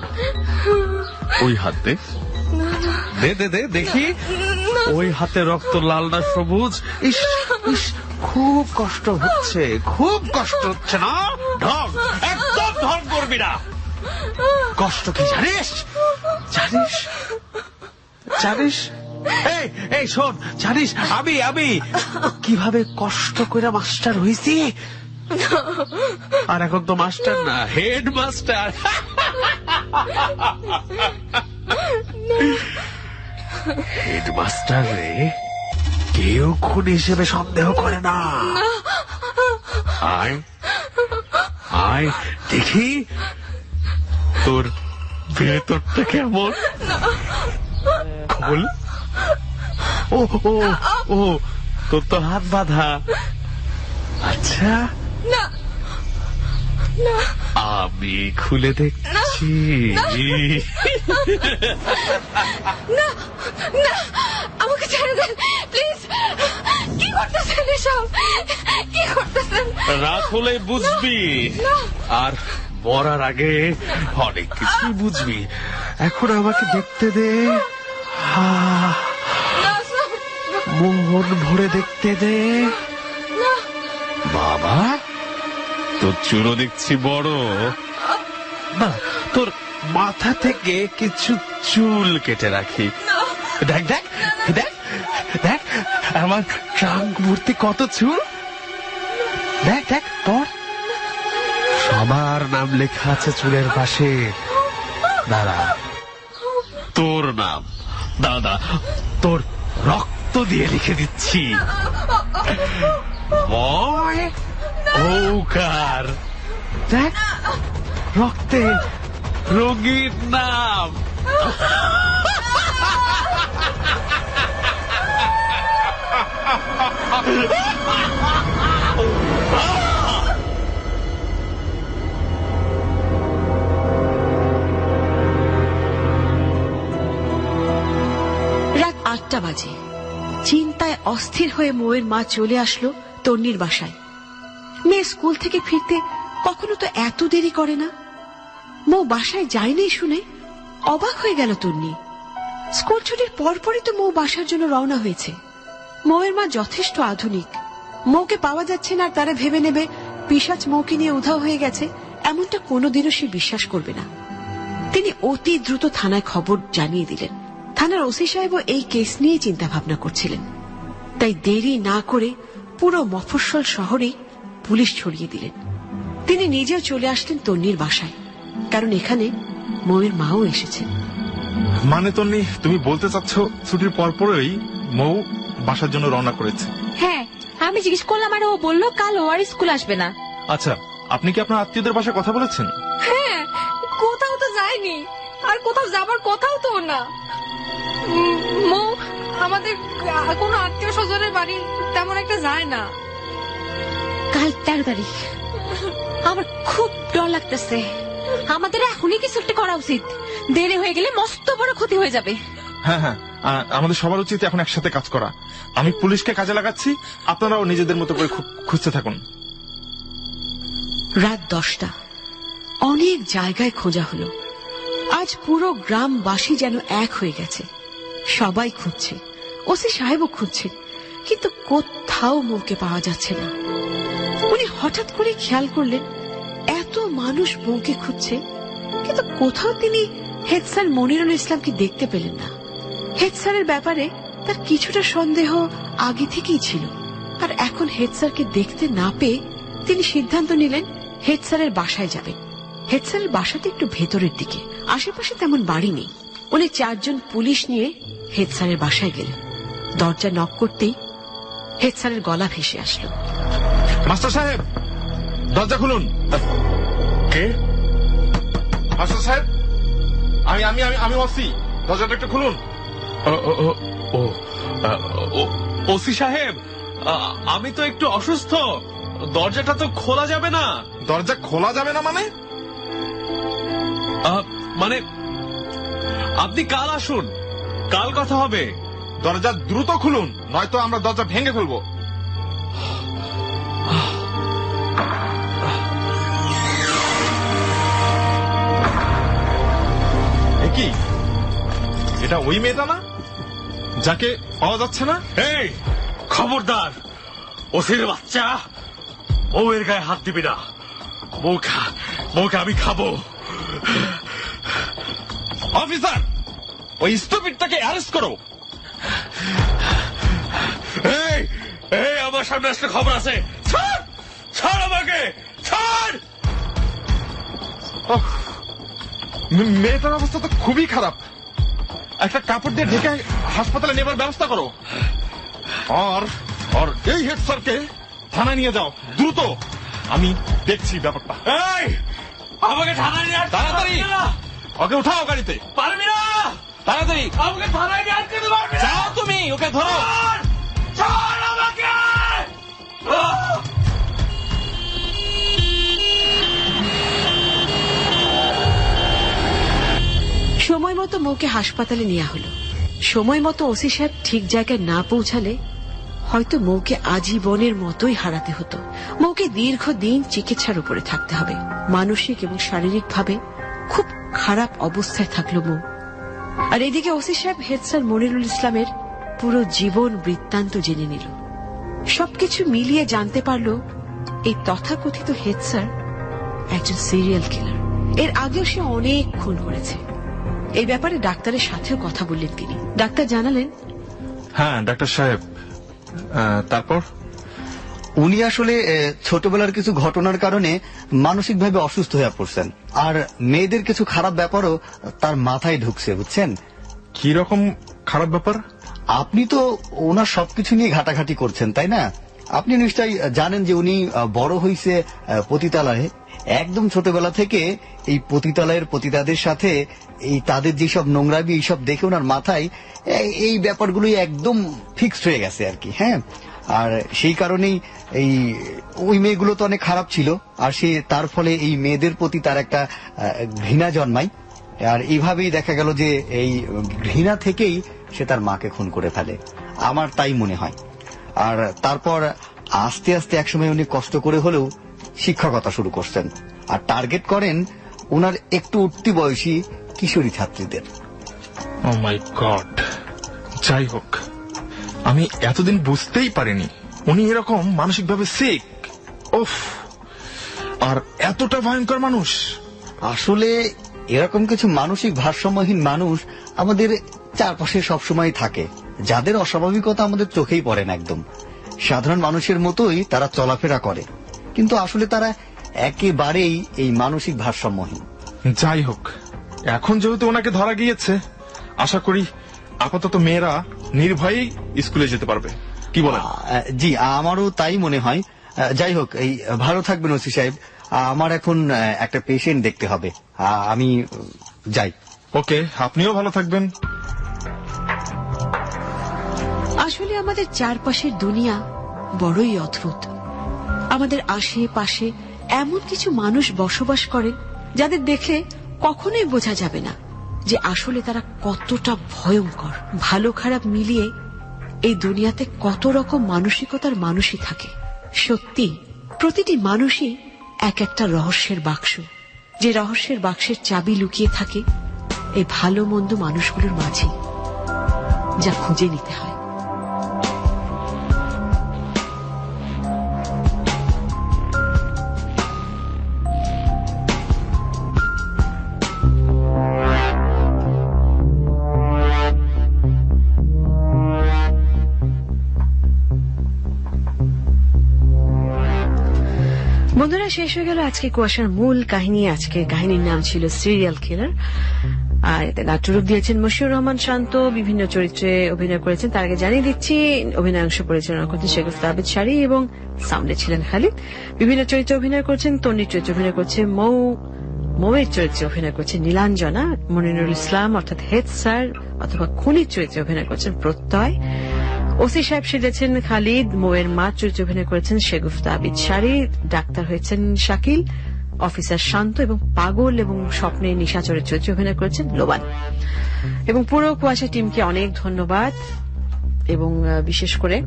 ওই হাত দে, দে দে দে দেখি ওই হাতে রক্ত লাল না সবুজ? ইস ইস, খুব কষ্ট হচ্ছে, খুব কষ্ট হচ্ছে না? ঢং, একদম ঢং করবি না। কষ্ট কি জানিস? জানিস জানিস এই এই শোন, জানিস আমি আমি কিভাবে কষ্ট করে মাস্টার হইছি? আর এখন তো মাস্টার না, হেড মাস্টার। হেডমাস্টার রে কেউ খুনি হিসেবে সন্দেহ করে না। আয় আয় দেখি তোর ভেতরটা কেমন। খোল। ও ও ও তোর তো হাত বাঁধা। আচ্ছা আমি খুলে দেখছি। না না, আমাকে ছেড়ে দেন প্লিজ। কি করতেছেন এসব? কি করতেছেন? রাত হলে বুঝবি, আর মরার আগে অনেক কিছু বুঝবি। এখন আমাকে দেখতে দে, মন ভরে দেখতে দে। বাবা তোর চুলও দেখছি বড়। না, তোর মাথা থেকে কিছু চুল কেটে রাখি। দেখ দেখ দেখ দেখ আমার ট্রাঙ্ক ভর্তি কত চুল। দেখ দেখ পর, সবার নাম লেখা আছে চুলের পাশে। দাদা তোর নাম, দাদা তোর রক্ত দিয়ে লিখে দিচ্ছি। ভয় ঔকার। দেখ রক্তে রঙিন নাম। রাত 8টা বাজে। চিন্তায় অস্থির হয়ে মৌয়ের মা চলে আসলো তন্নির বাসায়। মেয়ে স্কুল থেকে ফিরতে কখনো তো এত দেরি করে না। মৌ বাসায় যায়নি শুনে অবাক হয়ে গেল তন্নি। স্কুল ছুটির পরপরই তো মৌ বাসার জন্য রওনা হয়েছে। মৌয়ের মা যথেষ্ট আধুনিক। মৌকে পাওয়া যাচ্ছে না আর তারা ভেবে নেবে পিশাচ মৌকে নিয়ে উধাও হয়ে গেছে, এমনটা কোনোদিনও সে বিশ্বাস করবে না। তিনি অতি দ্রুত থানায় খবর জানিয়ে দিলেন। থানার ওসি সাহেবও এই কেস নিয়ে চিন্তা ভাবনা করছিলেন। তাই দেরি না করে পুরো মফস্বল শহরে পুলিশ ছড়িয়ে দিলেন। তিনি নিজেও চলে আসলেন তন্নির বাসায়, কারণ এখানে মৌয়ের মাও এসেছেন। মানে তন্নি, তুমি বলতে চাচ্ছ ছুটির পরপরই মৌ বাসার জন্য রওনা করেছে? হ্যাঁ, আমি জিজ্ঞেস করলাম আর ও বললো কাল ও আর স্কুল আসবে না। আচ্ছা, আপনি কি আপনার আত্মীয়দের বাসায় কথা বলেছেন? হ্যাঁ, কোথাও তো যায়নি, আর কোথাও যাবার কথাও তো না। মৌ আমাদের কোনো আত্মীয় স্বজনের বাড়ি তেমন একটা যায় না। কাল 13 তারিখ, আমার খুব ডর লাগতেছে। আমাদের এখনই কিছু একটা করা উচিত, দেরি হয়ে গেলে মস্ত বড় ক্ষতি হয়ে যাবে। হ্যাঁ হ্যাঁ, আমাদের সবার উচিত এখন একসাথে কাজ করা। আমি পুলিশকে কাজে লাগাচ্ছি, আপনারাও নিজেদের মতো করে খুঁজতে থাকুন। রাত 10টা। অনেক জায়গায় খোঁজা হলো। আজ পুরো গ্রামবাসী যেন এক হয়ে গেছে। সবাই খুঁজছে, ওসি সাহেবও খুঁজছে, কিন্তু কোথাও মৌকে পাওয়া যাচ্ছে না। উনি হঠাৎ করে খেয়াল করলেন এত মানুষ মৌকে খুঁজছে, কিন্তু কোথাও তিনি হেড স্যার মনিরুল ইসলামকে দেখতে পেলেন না। হেড স্যারের ব্যাপারে তার কিছুটা সন্দেহ আগে থেকেই ছিল, আর এখন হেড স্যারকে দেখতে না পেয়ে তিনি সিদ্ধান্ত নিলেন হেড স্যারের বাসায় যাবেন। হেড স্যারের বাসাটা একটু ভেতরের দিকে, আশেপাশে তেমন বাড়ি নেই। উনি 4 জন পুলিশ নিয়ে হেড স্যারের বাসায় গেলেন। দরজা নক করতেই হেড স্যারের গলা ভেসে আসলো। মাস্টার সাহেব, দরজা খুলুন। কে? মাস্টার সাহেব, আমি আমি আমি আমি ওসি, দরজাটা একটু খুলুন। ওসি সাহেব, আমি তো একটু অসুস্থ, দরজাটা তো খোলা যাবে না। দরজা খোলা যাবে না মানে? মানে আপনি কাল আসুন, কাল কথা হবে। দরজা দ্রুত খুলুন, নয়তো আমরা দরজা ভেঙে ফেলবো। কি এটা ওই মেয়েটা না যাকে পাওয়া যাচ্ছে না? এই খবরদার, ওসির বাচ্চা, বউয়ের গায়ে হাত দিবি না। বউকে আমি খাবো। অফিসার, ওই স্টুপিডটাকে অ্যারেস্ট করো। এই এই আমার সামনে আসলে খবর আছে। ছাড়, ছাড় আমাকে, ছাড়। মেয়েটার অবস্থা তো খুবই খারাপ। একটা কাপড় দিয়ে ঢেকে হাসপাতালে নেবার ব্যবস্থা করো। আর এই হেড স্যারকে থানায় নিয়ে যাও দ্রুত। আমি দেখছি ব্যাপারটা। আমাকে থানায় নিয়ে তাড়াতাড়ি ওকে উঠাও গাড়িতে। পারবি না, তাড়াতাড়ি আমাকে থানায় নিয়ে আটকে দিতে পারবি না। যাও তুমি, ওকে ধরো। ছাড় আমাকে। সময় মতো মৌকে হাসপাতালে নেওয়া হলো। সময় মতো ওসি সাহেব ঠিক জায়গায় না পৌঁছালে হয়তো মৌকে আজীবনের মতোই হারাতে হতো। মৌকে দীর্ঘদিন চিকিৎসার উপরে থাকতে হবে। মানসিক এবং শারীরিকভাবে খুব খারাপ অবস্থায় থাকলো মৌ। আর এদিকে ওসি সাহেব হেড স্যার মনিরুল ইসলামের পুরো জীবন বৃত্তান্ত জেনে নিল। সবকিছু মিলিয়ে জানতে পারল এই তথাকথিত হেড স্যার একজন সিরিয়াল কিলার। এর আগেও সে অনেক খুন করেছে। এই ব্যাপারে ডাক্তারের সাথেও কথা বললেন তিনি। ডাক্তার জানালেন, হ্যাঁ ডাক্তার সাহেব, তারপর? উনি আসলে ছোটবেলার কিছু ঘটনার কারণে মানসিকভাবে অসুস্থ হয়ে পড়ছেন, আর মেয়েদের কিছু খারাপ ব্যাপারও তার মাথায় ঢুকছে, বুঝছেন? কি রকম খারাপ ব্যাপার? আপনি তো ওনার সবকিছু নিয়ে ঘাটাঘাটি করছেন, তাই না? আপনি নিশ্চয়ই জানেন যে উনি বড় হইছে পতিতালয়ে। একদম ছোটবেলা থেকে এই পতিতালয়ের পতিতাদের সাথে এই তাদের যেসব নোংরামি এইসব দেখে ওনার মাথায় এই ব্যাপারগুলোই একদম ফিক্সড হয়ে গেছে আর কি। হ্যাঁ, আর সেই কারণেই ওই মেয়েগুলো তো অনেক খারাপ ছিল, আর সে তার ফলে এই মেয়েদের প্রতি তার একটা ঘৃণা জন্মায়। আর এইভাবেই দেখা গেল যে এই ঘৃণা থেকেই সে তার মাকে খুন করে ফেলে, আমার তাই মনে হয়। আর তারপর আস্তে আস্তে একসময় উনি কষ্ট করে হলেও শিক্ষকতা শুরু করছেন, আর টার্গেট করেন ওনার একটু উঠতি বয়সী কিশোরী ছাত্রীদের। ও মাই গড! যাই হোক, আমি এতদিন বুঝতেই পারিনি উনি এরকম মানসিকভাবে সিক। ওফ, আর এতটা ভয়ঙ্কর মানুষ। আসলে এরকম কিছু মানসিক ভারসাম্যহীন মানুষ আমাদের চারপাশে সবসময় থাকে, যাদের অস্বাভাবিকতা আমাদের চোখেই পড়ে না। একদম সাধারণ মানুষের মতোই তারা চলাফেরা করে, কিন্তু আসলে তারা একেবারেই এই মানসিক ভারসাম্যহীন। যাই হোক, এখন যেহেতু ওনাকে ধরা গিয়েছে, আশা করি আপাতত মেয়েরা নির্ভয়েই স্কুলে যেতে পারবে। কি বলেন? জি, আমারও তাই মনে হয়। যাই হোক, এই ভালো থাকবেন ওসি সাহেব, আমার এখন একটা পেশেন্ট দেখতে হবে, আমি যাই। ওকে, আপনিও ভালো থাকবেন। আসলে আমাদের চারপাশের দুনিয়া বড়ই অদ্ভুত। আমাদের আশেপাশে এমন কিছু মানুষ বসবাস করেন যাদের দেখলে কখনোই বোঝা যাবে না যে আসলে তারা কতটা ভয়ঙ্কর। ভালো খারাপ মিলিয়ে এই দুনিয়াতে কত রকম মানসিকতার মানুষই থাকে। সত্যি প্রতিটি মানুষই এক একটা রহস্যের বাক্স, যে রহস্যের বাক্সের চাবি লুকিয়ে থাকে এই ভালো মন্দ মানুষগুলোর মাঝে, যা খুঁজে নিতে হয়। বন্ধুরা, শেষ হয়ে গেল আজকে কুয়াশার মূল কাহিনী। আজকের কাহিনীর নাম ছিল সিরিয়াল কিলার, আর এতে নাট্যরূপ দিয়েছেন মশিউর রহমান শান্ত। বিভিন্ন চরিত্রে অভিনয় করেছেন। তার আগে জানিয়ে দিচ্ছি, অভিনয়াংশ পরিচালনা করছেন শেগুফতা আবিদ শাড়ি এবং সাউন্ডে ছিলেন খালিদ। বিভিন্ন চরিত্রে অভিনয় করছেন তন্নির চরিত্রে অভিনয় করছে মৌয়ের চরিত্রে অভিনয় করছেন নীলাঞ্জনা। মনিরুল ইসলাম অর্থাৎ হেড স্যার অথবা খুনির চরিত্রে অভিনয় করছেন প্রত্যয়। ওসি সাহেব সেজেছেন খালিদ। মৌয়ের মা চরিত্রে অভিনয় করেছেন শেগুফতা আবিদ শাড়ি। ডাক্তার হয়েছেন শাকিল। অফিসার শান্ত এবং পাগল এবং স্বপ্নে নিশাচরের চরিত্রে অভিনয় করেছেন লোবান। এবং পুরো কুয়াশা টিমকে অনেক ধন্যবাদ, এবং বিশেষ করে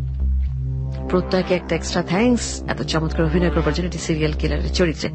প্রত্যয়কে একটা এক্সট্রা থ্যাঙ্কস এত চমৎকার অভিনয় করবার জন্য, এটি সিরিয়াল কিলারের চরিত্রে।